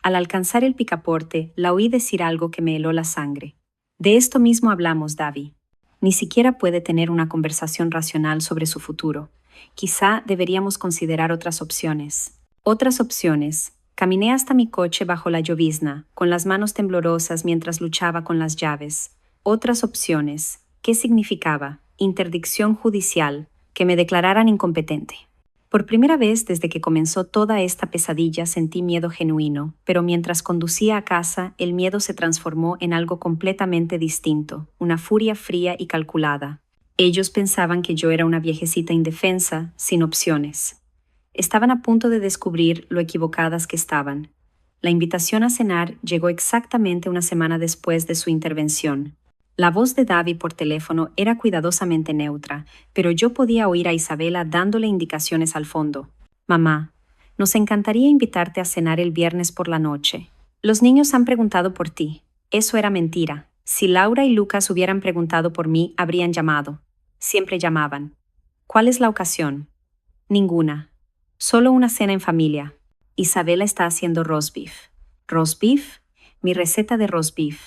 Al alcanzar el picaporte, la oí decir algo que me heló la sangre. De esto mismo hablamos, Davi. Ni siquiera puede tener una conversación racional sobre su futuro. Quizá deberíamos considerar otras opciones. Otras opciones. Caminé hasta mi coche bajo la llovizna, con las manos temblorosas mientras luchaba con las llaves. Otras opciones. ¿Qué significaba? Interdicción judicial. Que me declararan incompetente. Por primera vez desde que comenzó toda esta pesadilla sentí miedo genuino, pero mientras conducía a casa, el miedo se transformó en algo completamente distinto, una furia fría y calculada. Ellos pensaban que yo era una viejecita indefensa, sin opciones. Estaban a punto de descubrir lo equivocadas que estaban. La invitación a cenar llegó exactamente una semana después de su intervención. La voz de Davi por teléfono era cuidadosamente neutra, pero yo podía oír a Isabela dándole indicaciones al fondo. Mamá, Nos encantaría invitarte a cenar el viernes por la noche. Los niños han preguntado por ti. Eso era mentira. Si Laura y Lucas hubieran preguntado por mí, habrían llamado. Siempre llamaban. ¿Cuál es la ocasión? Ninguna. Solo una cena en familia. Isabela está haciendo roast beef. ¿Roast beef? Mi receta de roast beef,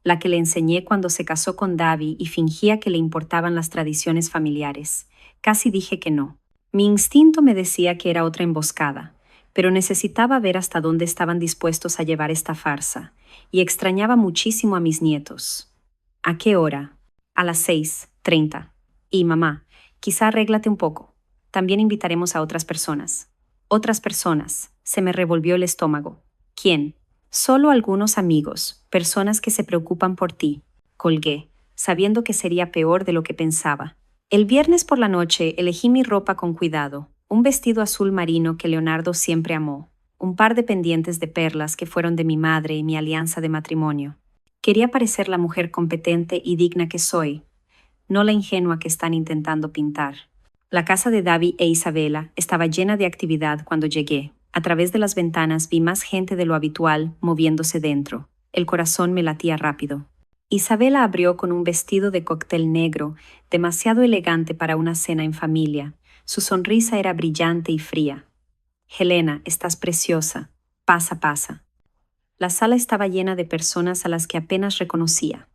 la que le enseñé cuando se casó con Davi y fingía que le importaban las tradiciones familiares. Casi dije que no. Mi instinto me decía que era otra emboscada, pero necesitaba ver hasta dónde estaban dispuestos a llevar esta farsa, y extrañaba muchísimo a mis nietos. ¿A qué hora? A las 6:30. Y mamá, quizá arréglate un poco. También invitaremos a otras personas. Otras personas. Se me revolvió el estómago. ¿Quién? Solo algunos amigos, personas que se preocupan por ti. Colgué, sabiendo que sería peor de lo que pensaba. El viernes por la noche elegí mi ropa con cuidado, un vestido azul marino que Leonardo siempre amó, un par de pendientes de perlas que fueron de mi madre y mi alianza de matrimonio. Quería parecer la mujer competente y digna que soy, no la ingenua que están intentando pintar. La casa de Davi e Isabela estaba llena de actividad cuando llegué. A través de las ventanas vi más gente de lo habitual moviéndose dentro. El corazón me latía rápido. Isabela abrió con un vestido de cóctel negro, demasiado elegante para una cena en familia. Su sonrisa era brillante y fría. Helena, estás preciosa. Pasa, pasa. La sala estaba llena de personas a las que apenas reconocía.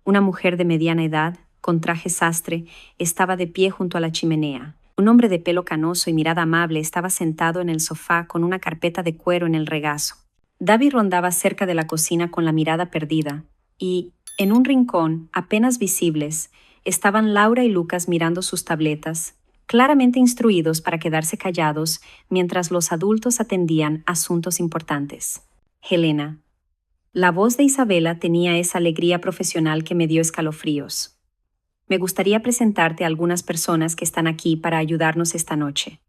Una mujer de mediana edad, con traje sastre, estaba de pie junto a la chimenea. Un hombre de pelo canoso y mirada amable estaba sentado en el sofá con una carpeta de cuero en el regazo. Davi rondaba cerca de la cocina con la mirada perdida, y, en un rincón, apenas visibles, estaban Laura y Lucas mirando sus tabletas, claramente instruidos para quedarse callados mientras los adultos atendían asuntos importantes. Helena. La voz de Isabela tenía esa alegría profesional que me dio escalofríos. Me gustaría presentarte a algunas personas que están aquí para ayudarnos esta noche.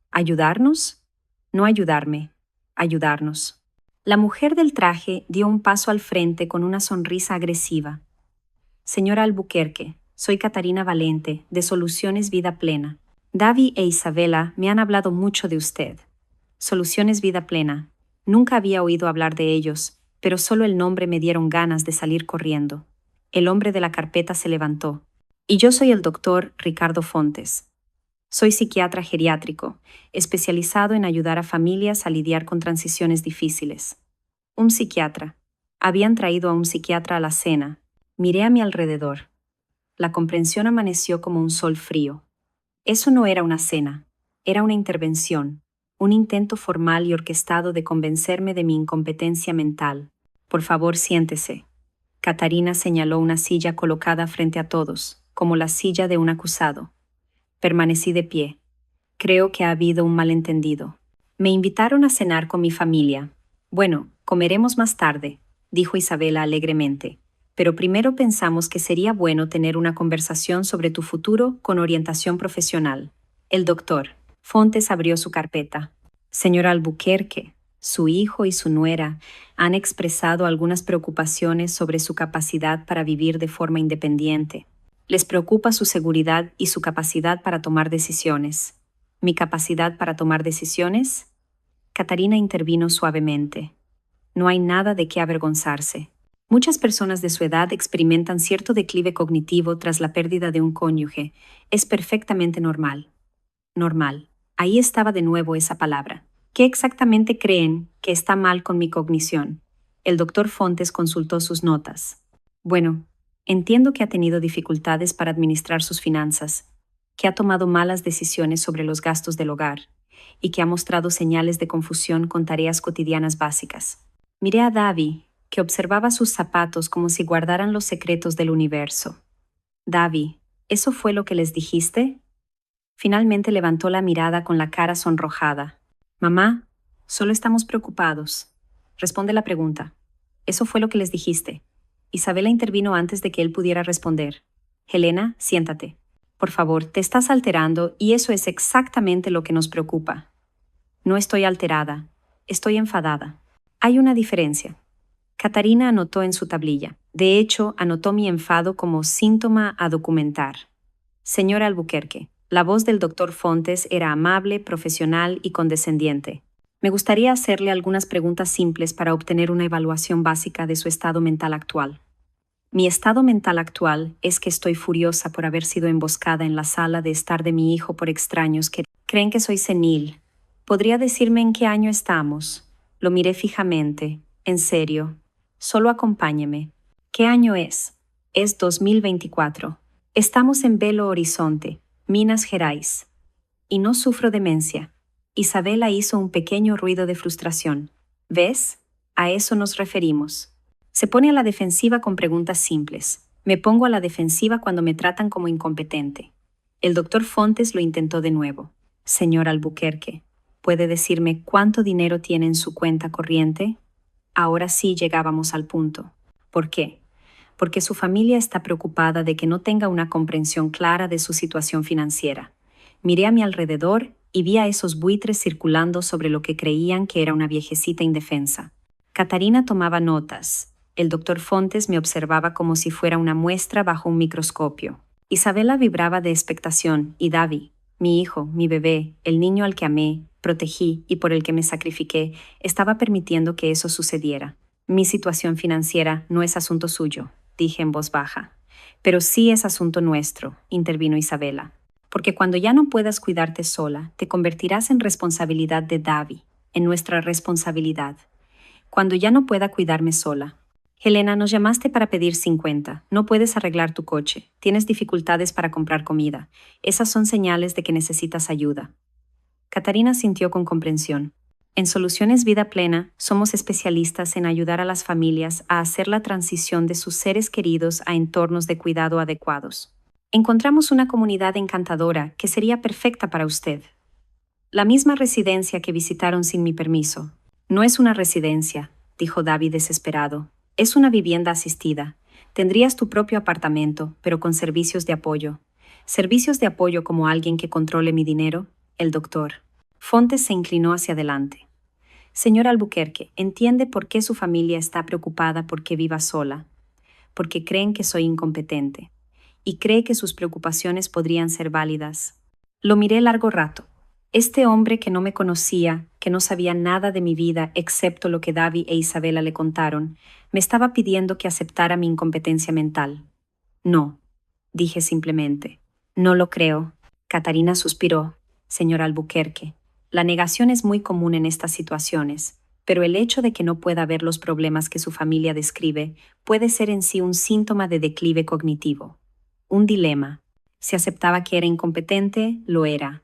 ¿Ayudarnos? No ayudarme. Ayudarnos. La mujer del traje dio un paso al frente con una sonrisa agresiva. Señora Albuquerque, soy Catarina Valente, de Soluciones Vida Plena. Davi e Isabela me han hablado mucho de usted. Soluciones Vida Plena. Nunca había oído hablar de ellos, pero solo el nombre me dieron ganas de salir corriendo. El hombre de la carpeta se levantó. Y yo soy el doctor Ricardo Fontes. Soy psiquiatra geriátrico, especializado en ayudar a familias a lidiar con transiciones difíciles. Un psiquiatra. Habían traído a un psiquiatra a la cena. Miré a mi alrededor. La comprensión amaneció como un sol frío. Eso no era una cena, era una intervención, un intento formal y orquestado de convencerme de mi incompetencia mental. Por favor, siéntese. Catarina señaló una silla colocada frente a todos, como la silla de un acusado. Permanecí de pie. Creo que ha habido un malentendido. Me invitaron a cenar con mi familia. Bueno, comeremos más tarde, dijo Isabela alegremente, pero primero pensamos que sería bueno tener una conversación sobre tu futuro con orientación profesional. El doctor Fontes abrió su carpeta. Señora Albuquerque, su hijo y su nuera han expresado algunas preocupaciones sobre su capacidad para vivir de forma independiente. Les preocupa su seguridad y su capacidad para tomar decisiones. ¿Mi capacidad para tomar decisiones? Catarina intervino suavemente. No hay nada de qué avergonzarse. Muchas personas de su edad experimentan cierto declive cognitivo tras la pérdida de un cónyuge. Es perfectamente normal. Normal. Ahí estaba de nuevo esa palabra. ¿Qué exactamente creen que está mal con mi cognición? El doctor Fontes consultó sus notas. Bueno, entiendo que ha tenido dificultades para administrar sus finanzas, que ha tomado malas decisiones sobre los gastos del hogar y que ha mostrado señales de confusión con tareas cotidianas básicas. Miré a Davi, que observaba sus zapatos como si guardaran los secretos del universo. Davi, ¿eso fue lo que les dijiste? Finalmente levantó la mirada con la cara sonrojada. Mamá, solo estamos preocupados. Responde la pregunta. ¿Eso fue lo que les dijiste? Isabela intervino antes de que él pudiera responder. Helena, siéntate. Por favor, te estás alterando y eso es exactamente lo que nos preocupa. No estoy alterada, estoy enfadada. Hay una diferencia. Catarina anotó en su tablilla. De hecho, anotó mi enfado como síntoma a documentar. Señora Albuquerque, la voz del doctor Fontes era amable, profesional y condescendiente. Me gustaría hacerle algunas preguntas simples para obtener una evaluación básica de su estado mental actual. Mi estado mental actual es que estoy furiosa por haber sido emboscada en la sala de estar de mi hijo por extraños que creen que soy senil. ¿Podría decirme en qué año estamos? Lo miré fijamente. En serio. Solo acompáñeme. ¿Qué año es? Es 2024. Estamos en Belo Horizonte, Minas Gerais. Y no sufro demencia. Isabela hizo un pequeño ruido de frustración. ¿Ves? A eso nos referimos. Se pone a la defensiva con preguntas simples. Me pongo a la defensiva cuando me tratan como incompetente. El doctor Fontes lo intentó de nuevo. Señor Albuquerque, ¿puede decirme cuánto dinero tiene en su cuenta corriente? Ahora sí llegábamos al punto. ¿Por qué? Porque su familia está preocupada de que no tenga una comprensión clara de su situación financiera. Miré a mi alrededor y vi a esos buitres circulando sobre lo que creían que era una viejecita indefensa. Catarina tomaba notas. El doctor Fontes me observaba como si fuera una muestra bajo un microscopio. Isabela vibraba de expectación y Davi, mi hijo, mi bebé, el niño al que amé, protegí y por el que me sacrifiqué, estaba permitiendo que eso sucediera. Mi situación financiera no es asunto suyo, dije en voz baja. Pero sí es asunto nuestro, intervino Isabela. Porque cuando ya no puedas cuidarte sola, te convertirás en responsabilidad de Davi, en nuestra responsabilidad. Cuando ya no pueda cuidarme sola. Helena, nos llamaste para pedir 50. No puedes arreglar tu coche. Tienes dificultades para comprar comida. Esas son señales de que necesitas ayuda. Catarina sintió con comprensión. En Soluciones Vida Plena, somos especialistas en ayudar a las familias a hacer la transición de sus seres queridos a entornos de cuidado adecuados. Encontramos una comunidad encantadora que sería perfecta para usted. La misma residencia que visitaron sin mi permiso. No es una residencia, dijo David desesperado. Es una vivienda asistida. Tendrías tu propio apartamento, pero con servicios de apoyo. ¿Servicios de apoyo como alguien que controle mi dinero? El doctor. Fontes se inclinó hacia adelante. Señor Albuquerque, entiende por qué su familia está preocupada porque viva sola. Porque creen que soy incompetente. Y cree que sus preocupaciones podrían ser válidas. Lo miré largo rato. Este hombre que no me conocía, que no sabía nada de mi vida excepto lo que Davi e Isabela le contaron, me estaba pidiendo que aceptara mi incompetencia mental. No, dije simplemente. No lo creo. Catarina suspiró. Señor Albuquerque, la negación es muy común en estas situaciones, pero el hecho de que no pueda ver los problemas que su familia describe puede ser en sí un síntoma de declive cognitivo. Un dilema. Si aceptaba que era incompetente, lo era.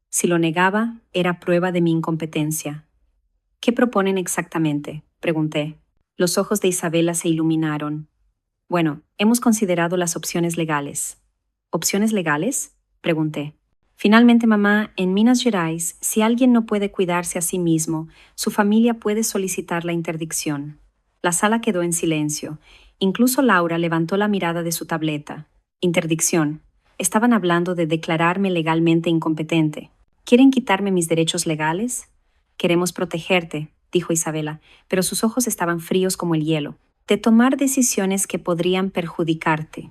Si lo negaba, era prueba de mi incompetencia. ¿Qué proponen exactamente?, pregunté. Los ojos de Isabela se iluminaron. Bueno, hemos considerado las opciones legales. ¿Opciones legales?, pregunté. Finalmente, mamá, en Minas Gerais, si alguien no puede cuidarse a sí mismo, su familia puede solicitar la interdicción. La sala quedó en silencio. Incluso Laura levantó la mirada de su tableta. Interdicción. Estaban hablando de declararme legalmente incompetente. ¿Quieren quitarme mis derechos legales? Queremos protegerte, dijo Isabela, pero sus ojos estaban fríos como el hielo. De tomar decisiones que podrían perjudicarte.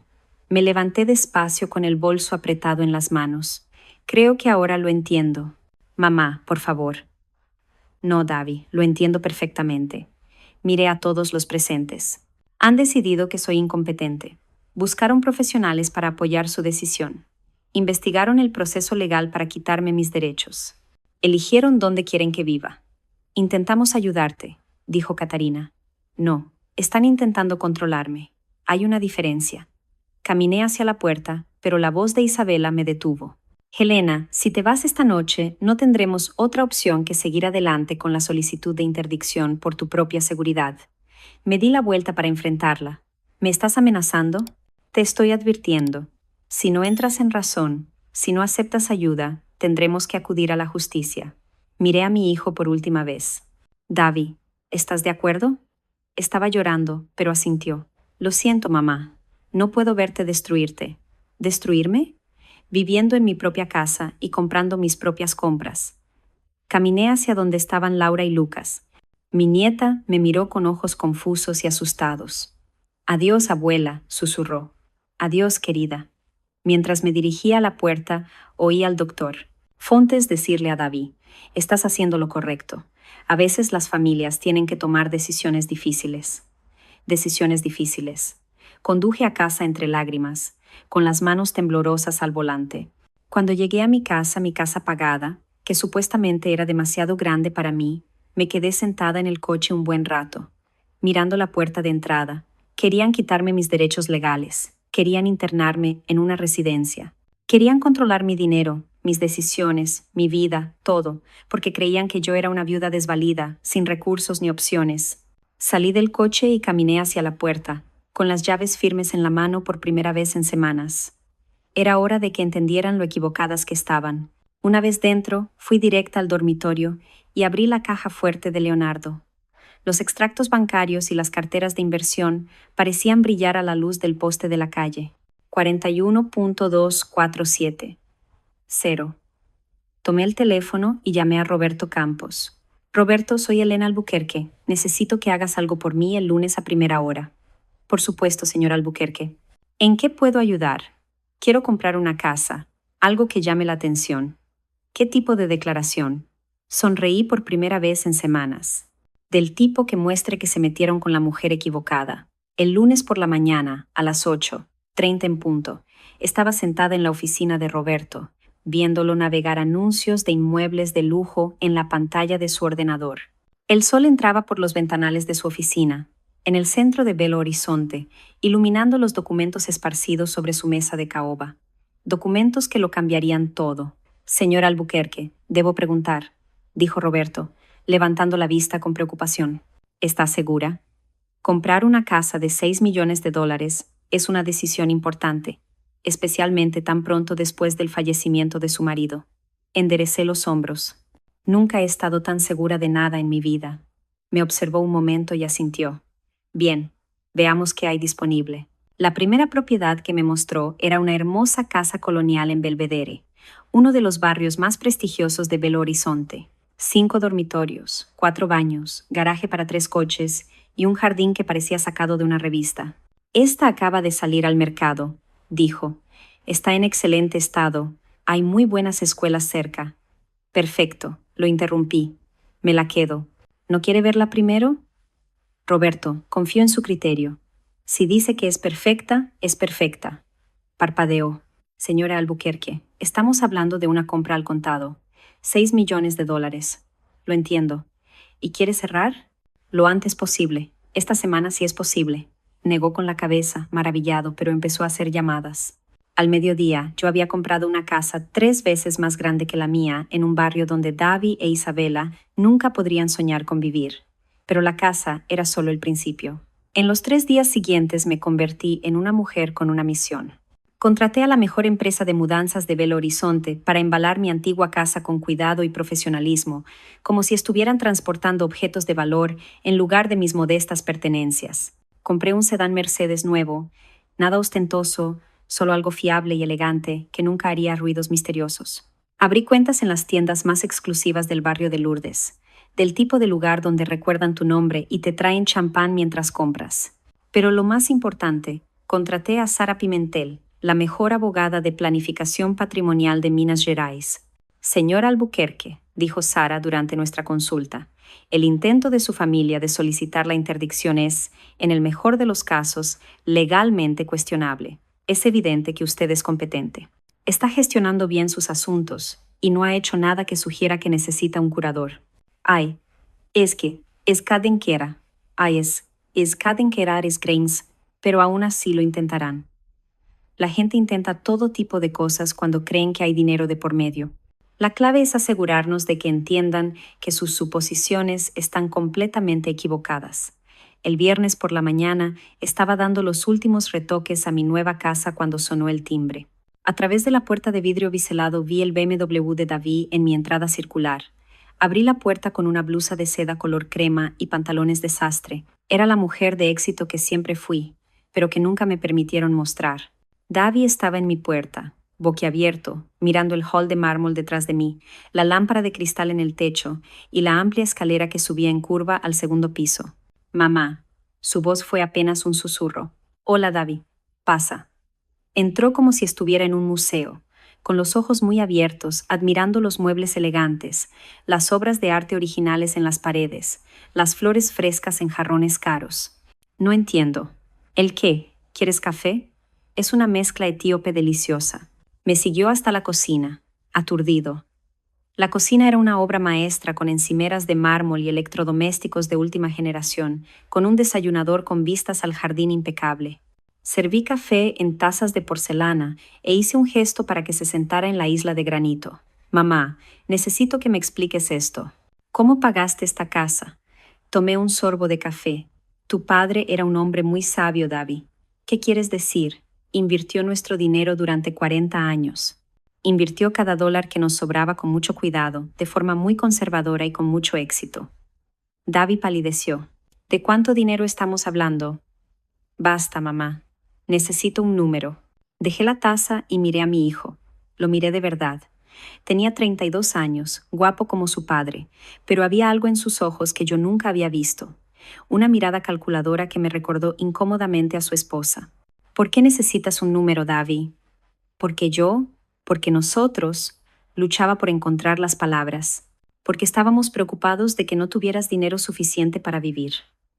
Me levanté despacio con el bolso apretado en las manos. Creo que ahora lo entiendo. Mamá, por favor. No, Davi, lo entiendo perfectamente. Miré a todos los presentes. Han decidido que soy incompetente. Buscaron profesionales para apoyar su decisión. Investigaron el proceso legal para quitarme mis derechos. Eligieron dónde quieren que viva. Intentamos ayudarte, dijo Catarina. No, están intentando controlarme. Hay una diferencia. Caminé hacia la puerta, pero la voz de Isabela me detuvo. Helena, si te vas esta noche, no tendremos otra opción que seguir adelante con la solicitud de interdicción por tu propia seguridad. Me di la vuelta para enfrentarla. ¿Me estás amenazando? Te estoy advirtiendo. Si no entras en razón, si no aceptas ayuda, tendremos que acudir a la justicia. Miré a mi hijo por última vez. Davi, ¿estás de acuerdo? Estaba llorando, pero asintió. Lo siento, mamá. No puedo verte destruirte. ¿Destruirme? Viviendo en mi propia casa y comprando mis propias compras. Caminé hacia donde estaban Laura y Lucas. Mi nieta me miró con ojos confusos y asustados. Adiós, abuela, susurró. Adiós, querida. Mientras me dirigía a la puerta, oí al doctor. Fontes decirle a David, estás haciendo lo correcto. A veces las familias tienen que tomar decisiones difíciles. Decisiones difíciles. Conduje a casa entre lágrimas, con las manos temblorosas al volante. Cuando llegué a mi casa pagada, que supuestamente era demasiado grande para mí, me quedé sentada en el coche un buen rato, mirando la puerta de entrada. Querían quitarme mis derechos legales, querían internarme en una residencia. Querían controlar mi dinero, mis decisiones, mi vida, todo, porque creían que yo era una viuda desvalida, sin recursos ni opciones. Salí del coche y caminé hacia la puerta, con las llaves firmes en la mano por primera vez en semanas. Era hora de que entendieran lo equivocadas que estaban. Una vez dentro, fui directa al dormitorio y abrí la caja fuerte de Leonardo. Los extractos bancarios y las carteras de inversión parecían brillar a la luz del poste de la calle. 41.247. 0. Tomé el teléfono y llamé a Roberto Campos. Roberto, soy Elena Albuquerque. Necesito que hagas algo por mí el lunes a primera hora. Por supuesto, señor Albuquerque. ¿En qué puedo ayudar? Quiero comprar una casa, algo que llame la atención. ¿Qué tipo de declaración? Sonreí por primera vez en semanas. Del tipo que muestre que se metieron con la mujer equivocada. El lunes por la mañana, a las 8:30 en punto, estaba sentada en la oficina de Roberto, viéndolo navegar anuncios de inmuebles de lujo en la pantalla de su ordenador. El sol entraba por los ventanales de su oficina, en el centro de Belo Horizonte, iluminando los documentos esparcidos sobre su mesa de caoba. Documentos que lo cambiarían todo. Señor Albuquerque, debo preguntar, dijo Roberto, levantando la vista con preocupación. ¿Está segura? Comprar una casa de $6 millones es una decisión importante, especialmente tan pronto después del fallecimiento de su marido. Enderecé los hombros. Nunca he estado tan segura de nada en mi vida. Me observó un momento y asintió. Bien, veamos qué hay disponible. La primera propiedad que me mostró era una hermosa casa colonial en Belvedere, uno de los barrios más prestigiosos de Belo Horizonte. 5 dormitorios, 4 baños, garaje para 3 coches y un jardín que parecía sacado de una revista. Esta acaba de salir al mercado, dijo. Está en excelente estado. Hay muy buenas escuelas cerca. Perfecto, lo interrumpí. Me la quedo. ¿No quiere verla primero? Roberto, confío en su criterio. Si dice que es perfecta, es perfecta. Parpadeó. Señora Albuquerque, estamos hablando de una compra al contado. $6 millones. Lo entiendo. ¿Y quiere cerrar? Lo antes posible. Esta semana si es posible. Negó con la cabeza, maravillado, pero empezó a hacer llamadas. Al mediodía, yo había comprado una casa 3 veces más grande que la mía en un barrio donde Davi e Isabela nunca podrían soñar con vivir. Pero la casa era solo el principio. En los 3 días siguientes me convertí en una mujer con una misión. Contraté a la mejor empresa de mudanzas de Belo Horizonte para embalar mi antigua casa con cuidado y profesionalismo, como si estuvieran transportando objetos de valor en lugar de mis modestas pertenencias. Compré un sedán Mercedes nuevo, nada ostentoso, solo algo fiable y elegante que nunca haría ruidos misteriosos. Abrí cuentas en las tiendas más exclusivas del barrio de Lourdes, del tipo de lugar donde recuerdan tu nombre y te traen champán mientras compras. Pero lo más importante, contraté a Sara Pimentel, la mejor abogada de planificación patrimonial de Minas Gerais. Señor Albuquerque, dijo Sara durante nuestra consulta, el intento de su familia de solicitar la interdicción es, en el mejor de los casos, legalmente cuestionable. Es evidente que usted es competente. Está gestionando bien sus asuntos y no ha hecho nada que sugiera que necesita un curador. Ay, es cadenquera. Ay, es cadenquerar es grains, pero aún así lo intentarán. La gente intenta todo tipo de cosas cuando creen que hay dinero de por medio. La clave es asegurarnos de que entiendan que sus suposiciones están completamente equivocadas. El viernes por la mañana estaba dando los últimos retoques a mi nueva casa cuando sonó el timbre. A través de la puerta de vidrio biselado vi el BMW de David en mi entrada circular. Abrí la puerta con una blusa de seda color crema y pantalones de sastre. Era la mujer de éxito que siempre fui, pero que nunca me permitieron mostrar. David estaba en mi puerta, boquiabierto, mirando el hall de mármol detrás de mí, la lámpara de cristal en el techo y la amplia escalera que subía en curva al segundo piso. Mamá. Su voz fue apenas un susurro. Hola, David. Pasa. Entró como si estuviera en un museo, con los ojos muy abiertos, admirando los muebles elegantes, las obras de arte originales en las paredes, las flores frescas en jarrones caros. No entiendo. ¿El qué? ¿Quieres café? Es una mezcla etíope deliciosa. Me siguió hasta la cocina, aturdido. La cocina era una obra maestra con encimeras de mármol y electrodomésticos de última generación, con un desayunador con vistas al jardín impecable. Serví café en tazas de porcelana e hice un gesto para que se sentara en la isla de granito. Mamá, necesito que me expliques esto. ¿Cómo pagaste esta casa? Tomé un sorbo de café. Tu padre era un hombre muy sabio, Davi. ¿Qué quieres decir? Invirtió nuestro dinero durante 40 años. Invirtió cada dólar que nos sobraba con mucho cuidado, de forma muy conservadora y con mucho éxito. Davi palideció. ¿De cuánto dinero estamos hablando? Basta, mamá. Necesito un número. Dejé la taza y miré a mi hijo. Lo miré de verdad. Tenía 32 años, guapo como su padre, pero había algo en sus ojos que yo nunca había visto. Una mirada calculadora que me recordó incómodamente a su esposa. ¿Por qué necesitas un número, Davi? Porque yo, porque nosotros, luchaba por encontrar las palabras, porque estábamos preocupados de que no tuvieras dinero suficiente para vivir.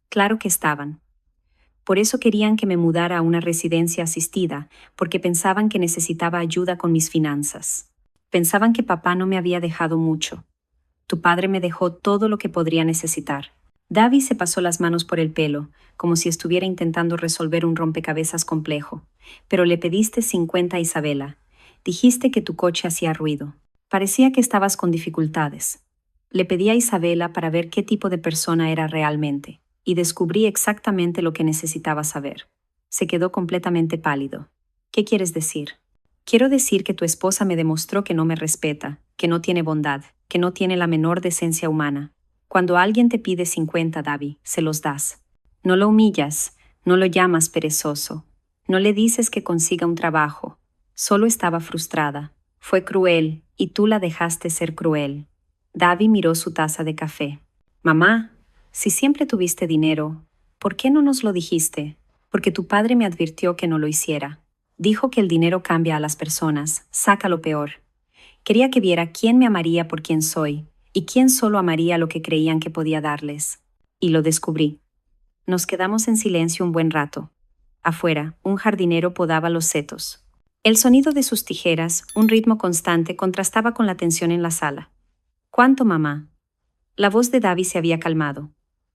Claro que estaban. Por eso querían que me mudara a una residencia asistida, porque pensaban que necesitaba ayuda con mis finanzas. Pensaban que papá no me había dejado mucho. Tu padre me dejó todo lo que podría necesitar. Davi se pasó las manos por el pelo, como si estuviera intentando resolver un rompecabezas complejo. Pero le pediste 50 a Isabela. Dijiste que tu coche hacía ruido. Parecía que estabas con dificultades. Le pedí a Isabela para ver qué tipo de persona era realmente, y descubrí exactamente lo que necesitaba saber. Se quedó completamente pálido. ¿Qué quieres decir? Quiero decir que tu esposa me demostró que no me respeta, que no tiene bondad, que no tiene la menor decencia humana. Cuando alguien te pide 50, Davi, se los das. No lo humillas, no lo llamas perezoso, no le dices que consiga un trabajo. Solo estaba frustrada. Fue cruel, y tú la dejaste ser cruel. Davi miró su taza de café. Mamá, si siempre tuviste dinero, ¿por qué no nos lo dijiste? Porque tu padre me advirtió que no lo hiciera. Dijo que el dinero cambia a las personas, saca lo peor. Quería que viera quién me amaría por quien soy, y quién solo amaría lo que creían que podía darles. Y lo descubrí. Nos quedamos en silencio un buen rato. Afuera, un jardinero podaba los setos. El sonido de sus tijeras, un ritmo constante, contrastaba con la tensión en la sala. ¿Cuánto, mamá? La voz de Davi se había calmado.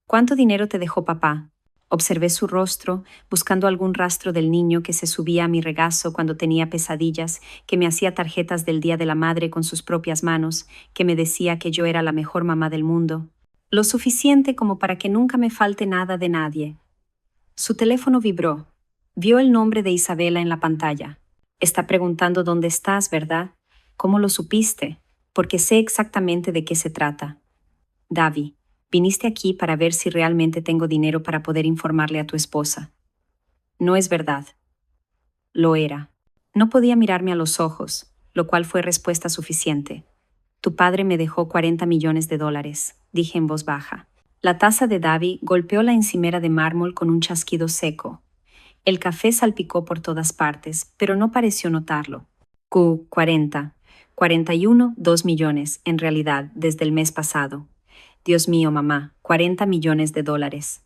¿Cuánto dinero te dejó papá? Observé su rostro, buscando algún rastro del niño que se subía a mi regazo cuando tenía pesadillas, que me hacía tarjetas del Día de la Madre con sus propias manos, que me decía que yo era la mejor mamá del mundo. Lo suficiente como para que nunca me falte nada de nadie. Su teléfono vibró. Vio el nombre de Isabela en la pantalla. Está preguntando dónde estás, ¿verdad? ¿Cómo lo supiste? Porque sé exactamente de qué se trata. Davi, viniste aquí para ver si realmente tengo dinero para poder informarle a tu esposa. No es verdad. Lo era. No podía mirarme a los ojos, lo cual fue respuesta suficiente. Tu padre me dejó 40 millones de dólares, dije en voz baja. La taza de Davi golpeó la encimera de mármol con un chasquido seco. El café salpicó por todas partes, pero no pareció notarlo. 40. 41, 2 millones, en realidad, desde el mes pasado. Dios mío, mamá, 40 millones de dólares.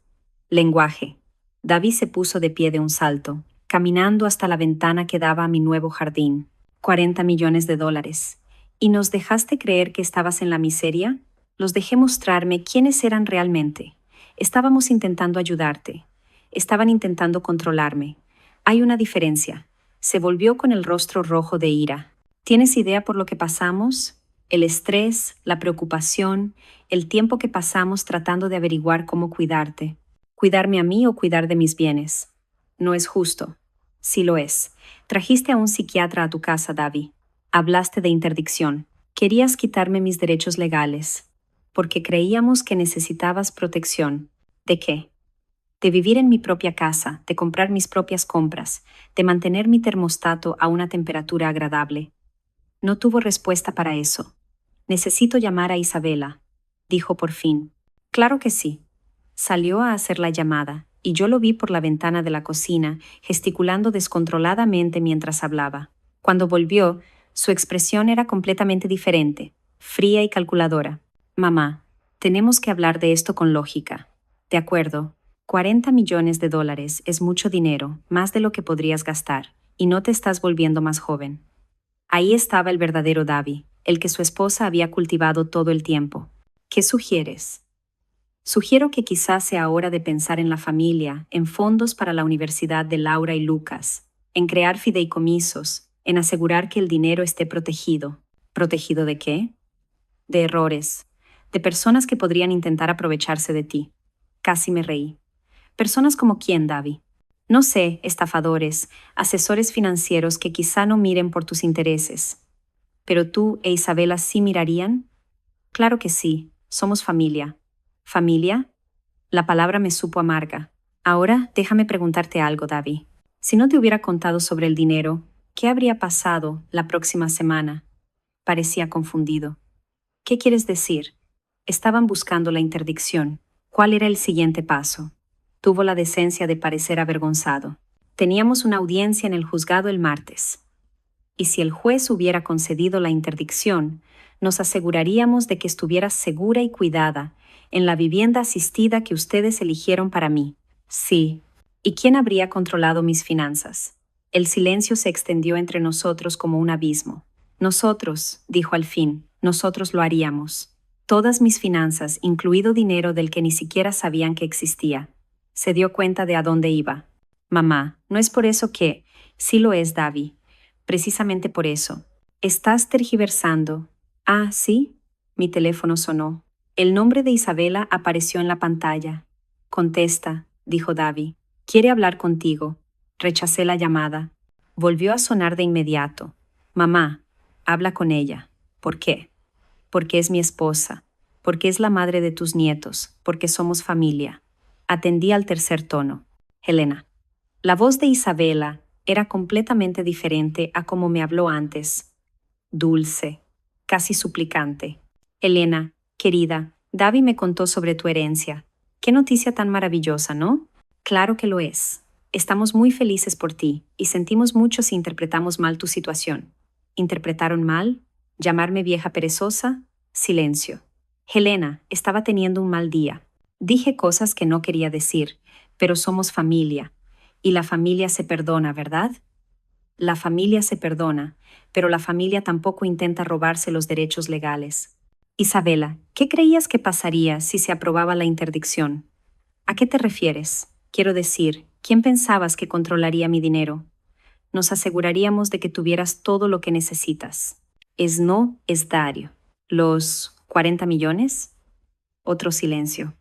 Lenguaje. Davi se puso de pie de un salto, caminando hasta la ventana que daba a mi nuevo jardín. 40 millones de dólares. ¿Y nos dejaste creer que estabas en la miseria? Los dejé mostrarme quiénes eran realmente. Estábamos intentando ayudarte. Estaban intentando controlarme. Hay una diferencia. Se volvió con el rostro rojo de ira. ¿Tienes idea por lo que pasamos? El estrés, la preocupación, el tiempo que pasamos tratando de averiguar cómo cuidarte. ¿Cuidarme a mí o cuidar de mis bienes? No es justo. Sí lo es. Trajiste a un psiquiatra a tu casa, Davi. Hablaste de interdicción. Querías quitarme mis derechos legales. Porque creíamos que necesitabas protección. ¿De qué? De vivir en mi propia casa, de comprar mis propias compras, de mantener mi termostato a una temperatura agradable. No tuvo respuesta para eso. Necesito llamar a Isabela, dijo por fin. Claro que sí. Salió a hacer la llamada, y yo lo vi por la ventana de la cocina, gesticulando descontroladamente mientras hablaba. Cuando volvió, Su expresión era completamente diferente, fría y calculadora. Mamá, tenemos que hablar de esto con lógica. De acuerdo, 40 millones de dólares es mucho dinero, más de lo que podrías gastar, y no te estás volviendo más joven. Ahí estaba el verdadero Davi, el que su esposa había cultivado todo el tiempo. ¿Qué sugieres? Sugiero que quizás sea hora de pensar en la familia, en fondos para la universidad de Laura y Lucas, en crear fideicomisos, en asegurar que el dinero esté protegido. ¿Protegido de qué? De errores, de personas que podrían intentar aprovecharse de ti. Casi me reí. ¿Personas como quién, Davi? No sé, estafadores, asesores financieros que quizá no miren por tus intereses. ¿Pero tú e Isabela sí mirarían? Claro que sí, somos familia. ¿Familia? La palabra me supo amarga. Ahora déjame preguntarte algo, Davi. Si no te hubiera contado sobre el dinero, ¿qué habría pasado la próxima semana? Parecía confundido. ¿Qué quieres decir? Estaban buscando la interdicción. ¿Cuál era el siguiente paso? Tuvo la decencia de parecer avergonzado. Teníamos una audiencia en el juzgado el martes. Y si el juez hubiera concedido la interdicción, nos aseguraríamos de que estuvieras segura y cuidada en la vivienda asistida que ustedes eligieron para mí. Sí. ¿Y quién habría controlado mis finanzas? El silencio se extendió entre nosotros como un abismo. Nosotros, dijo al fin, nosotros lo haríamos. Todas mis finanzas, incluido dinero del que ni siquiera sabían que existía. Se dio cuenta de a dónde iba. Mamá, no es por eso que... Sí lo es, Davi. Precisamente por eso. Estás tergiversando. Ah, ¿sí? Mi teléfono sonó. El nombre de Isabela apareció en la pantalla. Contesta, dijo Davi. Quiere hablar contigo. Rechacé la llamada. Volvió a sonar de inmediato. Mamá, habla con ella. ¿Por qué? Porque es mi esposa. Porque es la madre de tus nietos. Porque somos familia. Atendí al tercer tono. Helena. La voz de Isabela era completamente diferente a como me habló antes. Dulce, casi suplicante. Helena, querida, Davi me contó sobre tu herencia. Qué noticia tan maravillosa, ¿no? Claro que lo es. Estamos muy felices por ti y sentimos mucho si interpretamos mal tu situación. ¿Interpretaron mal? ¿Llamarme vieja perezosa? Silencio. Helena, estaba teniendo un mal día. Dije cosas que no quería decir, pero somos familia. Y la familia se perdona, ¿verdad? La familia se perdona, pero la familia tampoco intenta robarse los derechos legales. Isabela, ¿qué creías que pasaría si se aprobaba la interdicción? ¿A qué te refieres? Quiero decir, ¿quién pensabas que controlaría mi dinero? Nos aseguraríamos de que tuvieras todo lo que necesitas. Es no, es Dario. ¿Los 40 millones? Otro silencio.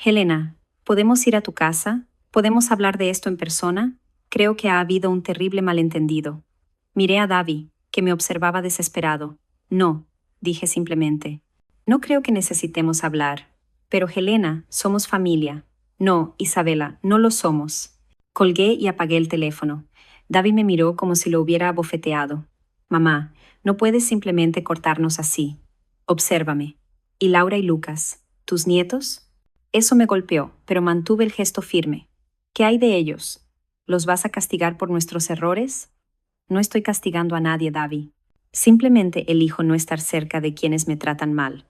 Helena, ¿podemos ir a tu casa? ¿Podemos hablar de esto en persona? Creo que ha habido un terrible malentendido. Miré a Davi, que me observaba desesperado. No, dije simplemente. No creo que necesitemos hablar. Pero Helena, somos familia. No, Isabela, no lo somos. Colgué y apagué el teléfono. Davi me miró como si lo hubiera abofeteado. Mamá, no puedes simplemente cortarnos así. Obsérvame. ¿Y Laura y Lucas? ¿Tus nietos? Eso me golpeó, pero mantuve el gesto firme. ¿Qué hay de ellos? ¿Los vas a castigar por nuestros errores? No estoy castigando a nadie, Davi. Simplemente elijo no estar cerca de quienes me tratan mal.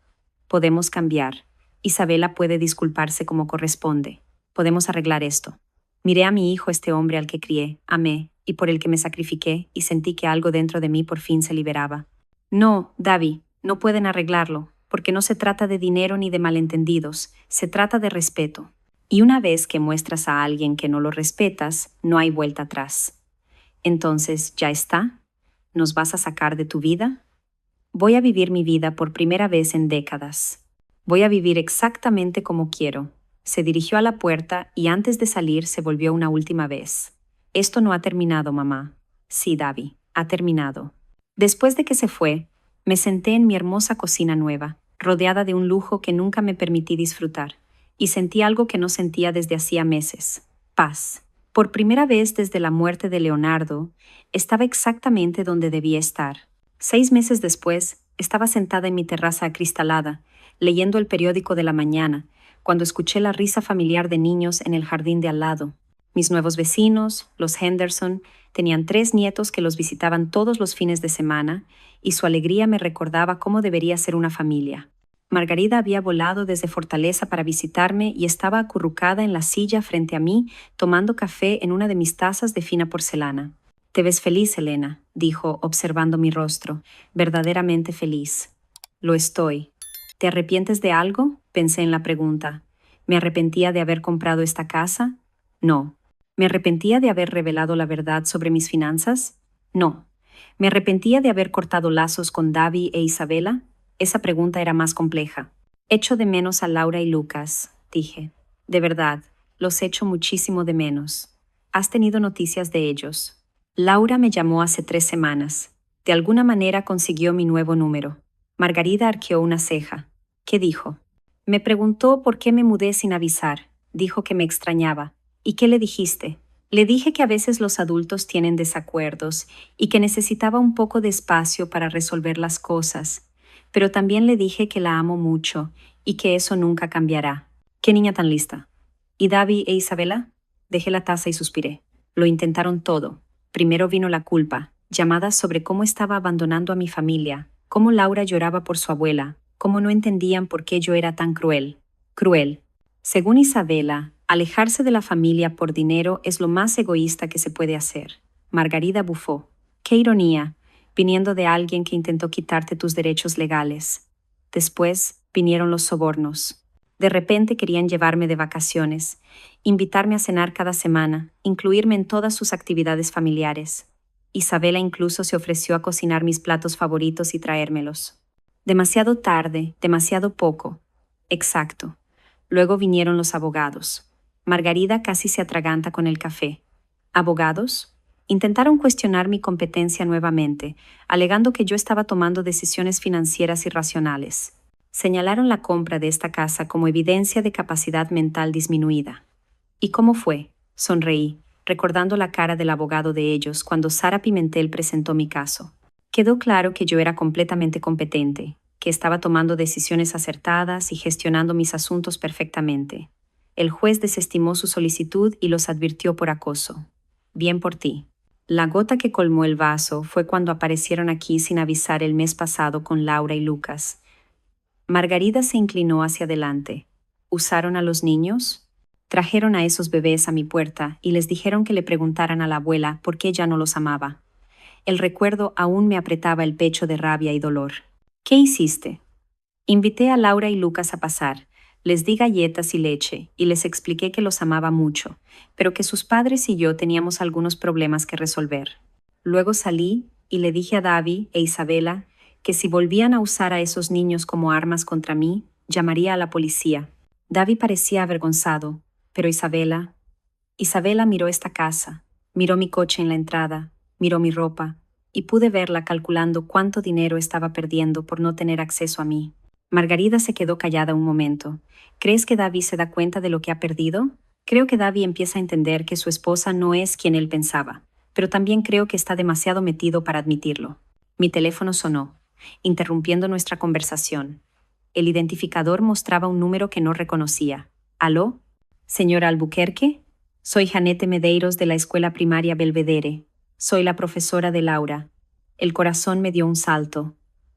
Podemos cambiar. Isabela puede disculparse como corresponde. Podemos arreglar esto. Miré a mi hijo, este hombre al que crié, amé, y por el que me sacrifiqué, y sentí que algo dentro de mí por fin se liberaba. No, Davi, no pueden arreglarlo, porque no se trata de dinero ni de malentendidos, se trata de respeto. Y una vez que muestras a alguien que no lo respetas, no hay vuelta atrás. Entonces, ¿ya está? ¿Nos vas a sacar de tu vida? Voy a vivir mi vida por primera vez en décadas. Voy a vivir exactamente como quiero. Se dirigió a la puerta y antes de salir se volvió una última vez. Esto no ha terminado, mamá. Sí, Davi, ha terminado. Después de que se fue, me senté en mi hermosa cocina nueva, rodeada de un lujo que nunca me permití disfrutar, y sentí algo que no sentía desde hacía meses: paz. Por primera vez desde la muerte de Leonardo, estaba exactamente donde debía estar. 6 meses después, estaba sentada en mi terraza acristalada, leyendo el periódico de la mañana, cuando escuché la risa familiar de niños en el jardín de al lado. Mis nuevos vecinos, los Henderson, tenían 3 nietos que los visitaban todos los fines de semana, y su alegría me recordaba cómo debería ser una familia. Margarida había volado desde Fortaleza para visitarme y estaba acurrucada en la silla frente a mí, tomando café en una de mis tazas de fina porcelana. «Te ves feliz, Elena», dijo, observando mi rostro, verdaderamente feliz. «Lo estoy». «¿Te arrepientes de algo?», pensé en la pregunta. ¿Me arrepentía de haber comprado esta casa? No. ¿Me arrepentía de haber revelado la verdad sobre mis finanzas? No. ¿Me arrepentía de haber cortado lazos con Davi e Isabela? Esa pregunta era más compleja. «Echo de menos a Laura y Lucas», dije. «De verdad, los echo muchísimo de menos. ¿Has tenido noticias de ellos?» Laura me llamó hace 3 semanas. De alguna manera consiguió mi nuevo número. Margarida arqueó una ceja. ¿Qué dijo? Me preguntó por qué me mudé sin avisar. Dijo que me extrañaba. ¿Y qué le dijiste? Le dije que a veces los adultos tienen desacuerdos y que necesitaba un poco de espacio para resolver las cosas. Pero también le dije que la amo mucho y que eso nunca cambiará. ¿Qué niña tan lista? ¿Y Davi e Isabela? Dejé la taza y suspiré. Lo intentaron todo. Primero vino la culpa, llamadas sobre cómo estaba abandonando a mi familia, cómo Laura lloraba por su abuela, cómo no entendían por qué yo era tan cruel. Cruel. Según Isabela, alejarse de la familia por dinero es lo más egoísta que se puede hacer. Margarida bufó. ¡Qué ironía! Viniendo de alguien que intentó quitarte tus derechos legales. Después vinieron los sobornos. De repente querían llevarme de vacaciones, invitarme a cenar cada semana, incluirme en todas sus actividades familiares. Isabela incluso se ofreció a cocinar mis platos favoritos y traérmelos. Demasiado tarde, demasiado poco. Exacto. Luego vinieron los abogados. Margarida casi se atraganta con el café. ¿Abogados? Intentaron cuestionar mi competencia nuevamente, alegando que yo estaba tomando decisiones financieras irracionales. Señalaron la compra de esta casa como evidencia de capacidad mental disminuida. ¿Y cómo fue? Sonreí, recordando la cara del abogado de ellos cuando Sara Pimentel presentó mi caso. Quedó claro que yo era completamente competente, que estaba tomando decisiones acertadas y gestionando mis asuntos perfectamente. El juez desestimó su solicitud y los advirtió por acoso. Bien por ti. La gota que colmó el vaso fue cuando aparecieron aquí sin avisar el mes pasado con Laura y Lucas. Margarida se inclinó hacia adelante. ¿Usaron a los niños? Trajeron a esos bebés a mi puerta y les dijeron que le preguntaran a la abuela por qué ya no los amaba. El recuerdo aún me apretaba el pecho de rabia y dolor. ¿Qué hiciste? Invité a Laura y Lucas a pasar. Les di galletas y leche y les expliqué que los amaba mucho, pero que sus padres y yo teníamos algunos problemas que resolver. Luego salí y le dije a Davi e Isabela que si volvían a usar a esos niños como armas contra mí, llamaría a la policía. Davi parecía avergonzado, pero Isabela miró esta casa, miró mi coche en la entrada, miró mi ropa, y pude verla calculando cuánto dinero estaba perdiendo por no tener acceso a mí. Margarida se quedó callada un momento. ¿Crees que Davi se da cuenta de lo que ha perdido? Creo que Davi empieza a entender que su esposa no es quien él pensaba, pero también creo que está demasiado metido para admitirlo. Mi teléfono sonó, interrumpiendo nuestra conversación. El identificador mostraba un número que no reconocía. ¿Aló? ¿Señora Albuquerque? Soy Janete Medeiros de la escuela primaria Belvedere. Soy la profesora de Laura. El corazón me dio un salto.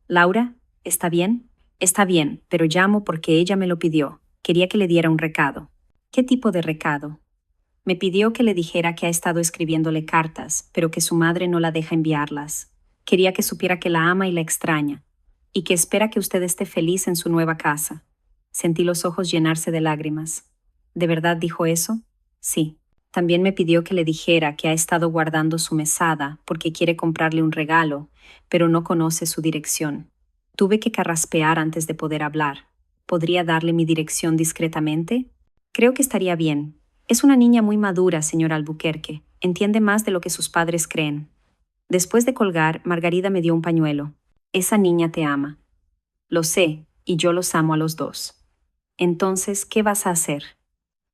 ¿Laura? ¿Está bien? Está bien, pero llamo porque ella me lo pidió. Quería que le diera un recado. ¿Qué tipo de recado? Me pidió que le dijera que ha estado escribiéndole cartas, pero que su madre no la deja enviarlas. Quería que supiera que la ama y la extraña, y que espera que usted esté feliz en su nueva casa. Sentí los ojos llenarse de lágrimas. ¿De verdad dijo eso? Sí. También me pidió que le dijera que ha estado guardando su mesada porque quiere comprarle un regalo, pero no conoce su dirección. Tuve que carraspear antes de poder hablar. ¿Podría darle mi dirección discretamente? Creo que estaría bien. Es una niña muy madura, señora Albuquerque. Entiende más de lo que sus padres creen. Después de colgar, Margarida me dio un pañuelo. Esa niña te ama. Lo sé, y yo los amo a los dos. Entonces, ¿qué vas a hacer?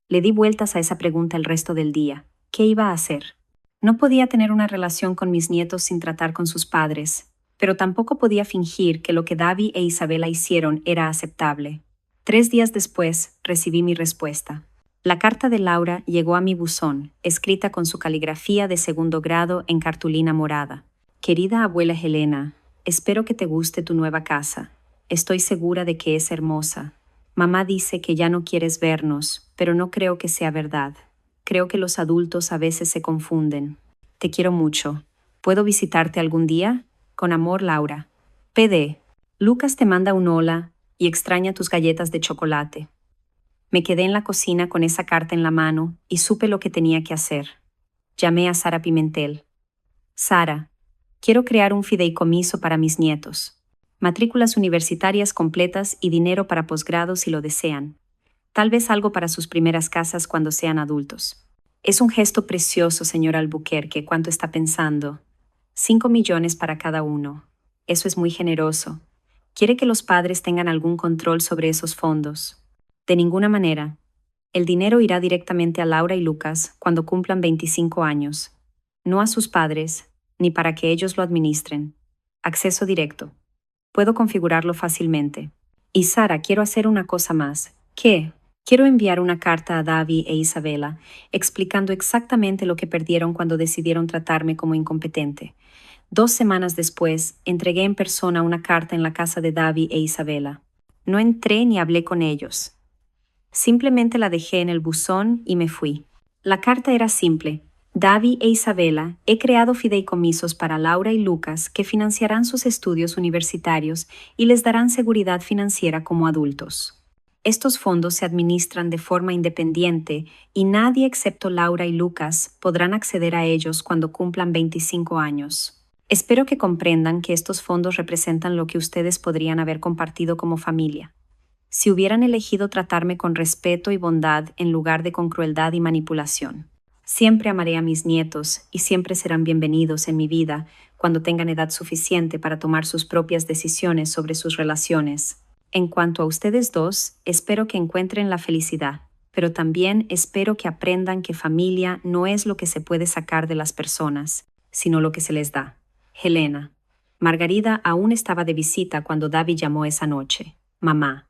Le di vueltas a esa pregunta el resto del día. ¿Qué iba a hacer? No podía tener una relación con mis nietos sin tratar con sus padres, pero tampoco podía fingir que lo que Davi e Isabela hicieron era aceptable. 3 días después, recibí mi respuesta. La carta de Laura llegó a mi buzón, escrita con su caligrafía de segundo grado en cartulina morada. Querida abuela Helena, espero que te guste tu nueva casa. Estoy segura de que es hermosa. Mamá dice que ya no quieres vernos, pero no creo que sea verdad. Creo que los adultos a veces se confunden. Te quiero mucho. ¿Puedo visitarte algún día? Con amor, Laura. PD. Lucas te manda un hola y extraña tus galletas de chocolate. Me quedé en la cocina con esa carta en la mano y supe lo que tenía que hacer. Llamé a Sara Pimentel. Sara, quiero crear un fideicomiso para mis nietos. Matrículas universitarias completas y dinero para posgrado si lo desean. Tal vez algo para sus primeras casas cuando sean adultos. Es un gesto precioso, señor Albuquerque. ¿Cuánto está pensando? 5 millones para cada uno. Eso es muy generoso. ¿Quiere que los padres tengan algún control sobre esos fondos? De ninguna manera. El dinero irá directamente a Laura y Lucas cuando cumplan 25 años. No a sus padres, ni para que ellos lo administren. Acceso directo. Puedo configurarlo fácilmente. Y Sara, quiero hacer una cosa más. ¿Qué? Quiero enviar una carta a Davi e Isabela, explicando exactamente lo que perdieron cuando decidieron tratarme como incompetente. 2 semanas después, entregué en persona una carta en la casa de Davi e Isabela. No entré ni hablé con ellos. Simplemente la dejé en el buzón y me fui. La carta era simple. Davi e Isabela, he creado fideicomisos para Laura y Lucas que financiarán sus estudios universitarios y les darán seguridad financiera como adultos. Estos fondos se administran de forma independiente y nadie excepto Laura y Lucas podrán acceder a ellos cuando cumplan 25 años. Espero que comprendan que estos fondos representan lo que ustedes podrían haber compartido como familia. Si hubieran elegido tratarme con respeto y bondad en lugar de con crueldad y manipulación. Siempre amaré a mis nietos y siempre serán bienvenidos en mi vida cuando tengan edad suficiente para tomar sus propias decisiones sobre sus relaciones. En cuanto a ustedes dos, espero que encuentren la felicidad, pero también espero que aprendan que familia no es lo que se puede sacar de las personas, sino lo que se les da. Helena. Margarida aún estaba de visita cuando David llamó esa noche. Mamá.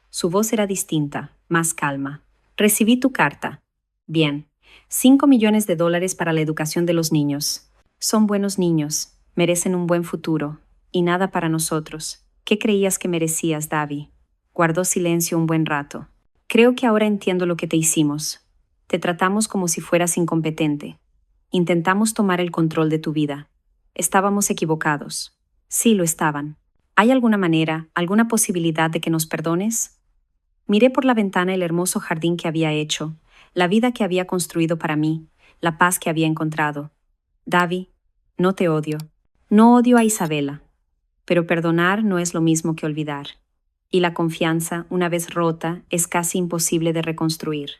Su voz era distinta, más calma. Recibí tu carta. Bien. 5 millones de dólares para la educación de los niños. Son buenos niños, merecen un buen futuro. Y nada para nosotros. ¿Qué creías que merecías, Davi? Guardó silencio un buen rato. Creo que ahora entiendo lo que te hicimos. Te tratamos como si fueras incompetente. Intentamos tomar el control de tu vida. Estábamos equivocados. Sí, lo estaban. ¿Hay alguna manera, alguna posibilidad de que nos perdones? Miré por la ventana el hermoso jardín que había hecho, la vida que había construido para mí, la paz que había encontrado. Davi, no te odio. No odio a Isabela. Pero perdonar no es lo mismo que olvidar. Y la confianza, una vez rota, es casi imposible de reconstruir.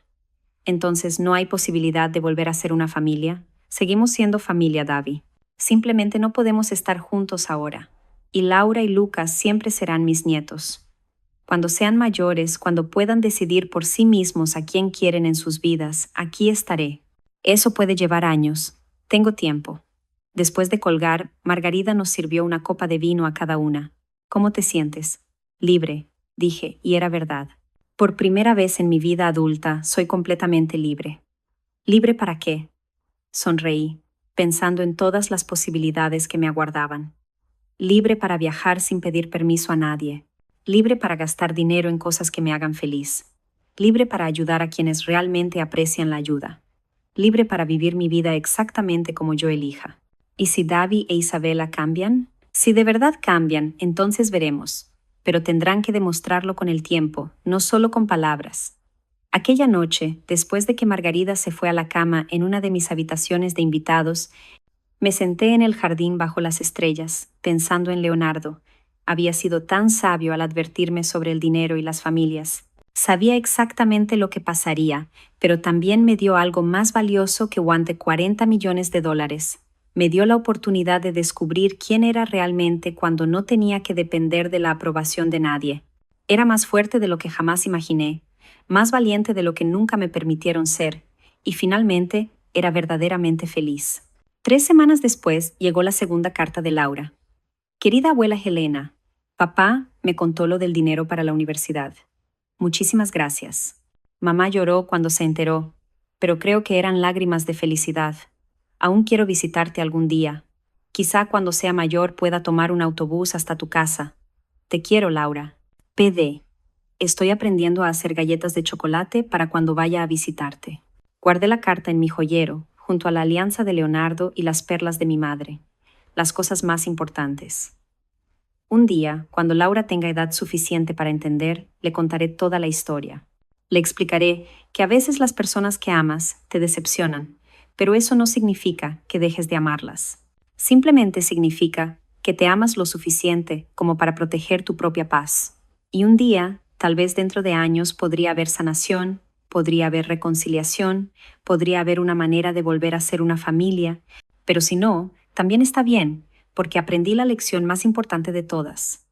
Entonces, ¿no hay posibilidad de volver a ser una familia? Seguimos siendo familia, Davi. Simplemente no podemos estar juntos ahora. Y Laura y Lucas siempre serán mis nietos. Cuando sean mayores, cuando puedan decidir por sí mismos a quién quieren en sus vidas, aquí estaré. Eso puede llevar años. Tengo tiempo. Después de colgar, Margarida nos sirvió una copa de vino a cada una. ¿Cómo te sientes? Libre, dije, y era verdad. Por primera vez en mi vida adulta, soy completamente libre. ¿Libre para qué? Sonreí, pensando en todas las posibilidades que me aguardaban. Libre para viajar sin pedir permiso a nadie. Libre para gastar dinero en cosas que me hagan feliz. Libre para ayudar a quienes realmente aprecian la ayuda. Libre para vivir mi vida exactamente como yo elija. ¿Y si Davi e Isabela cambian? Si de verdad cambian, entonces veremos. Pero tendrán que demostrarlo con el tiempo, no solo con palabras. Aquella noche, después de que Margarida se fue a la cama en una de mis habitaciones de invitados, me senté en el jardín bajo las estrellas, pensando en Leonardo. Había sido tan sabio al advertirme sobre el dinero y las familias. Sabía exactamente lo que pasaría, pero también me dio algo más valioso que guante 40 millones de dólares. Me dio la oportunidad de descubrir quién era realmente cuando no tenía que depender de la aprobación de nadie. Era más fuerte de lo que jamás imaginé, más valiente de lo que nunca me permitieron ser, y finalmente era verdaderamente feliz. 3 semanas después llegó la segunda carta de Laura. Querida abuela Helena, papá me contó lo del dinero para la universidad. Muchísimas gracias. Mamá lloró cuando se enteró, pero creo que eran lágrimas de felicidad. Aún quiero visitarte algún día. Quizá cuando sea mayor pueda tomar un autobús hasta tu casa. Te quiero, Laura. PD. Estoy aprendiendo a hacer galletas de chocolate para cuando vaya a visitarte. Guardé la carta en mi joyero, junto a la alianza de Leonardo y las perlas de mi madre. Las cosas más importantes. Un día, cuando Laura tenga edad suficiente para entender, le contaré toda la historia. Le explicaré que a veces las personas que amas te decepcionan, pero eso no significa que dejes de amarlas. Simplemente significa que te amas lo suficiente como para proteger tu propia paz. Y un día, tal vez dentro de años, podría haber sanación, podría haber reconciliación, podría haber una manera de volver a ser una familia, pero si no, también está bien, porque aprendí la lección más importante de todas.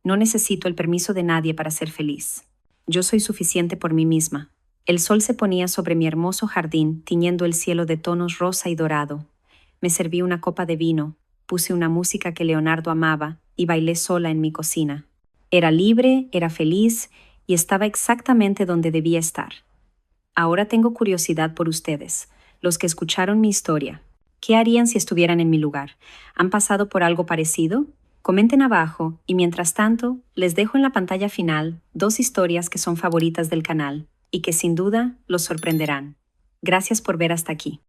No necesito el permiso de nadie para ser feliz. Yo soy suficiente por mí misma. El sol se ponía sobre mi hermoso jardín, tiñendo el cielo de tonos rosa y dorado. Me serví una copa de vino, puse una música que Leonardo amaba y bailé sola en mi cocina. Era libre, era feliz y estaba exactamente donde debía estar. Ahora tengo curiosidad por ustedes, los que escucharon mi historia. ¿Qué harían si estuvieran en mi lugar? ¿Han pasado por algo parecido? Comenten abajo y mientras tanto, les dejo en la pantalla final 2 historias que son favoritas del canal y que sin duda los sorprenderán. Gracias por ver hasta aquí.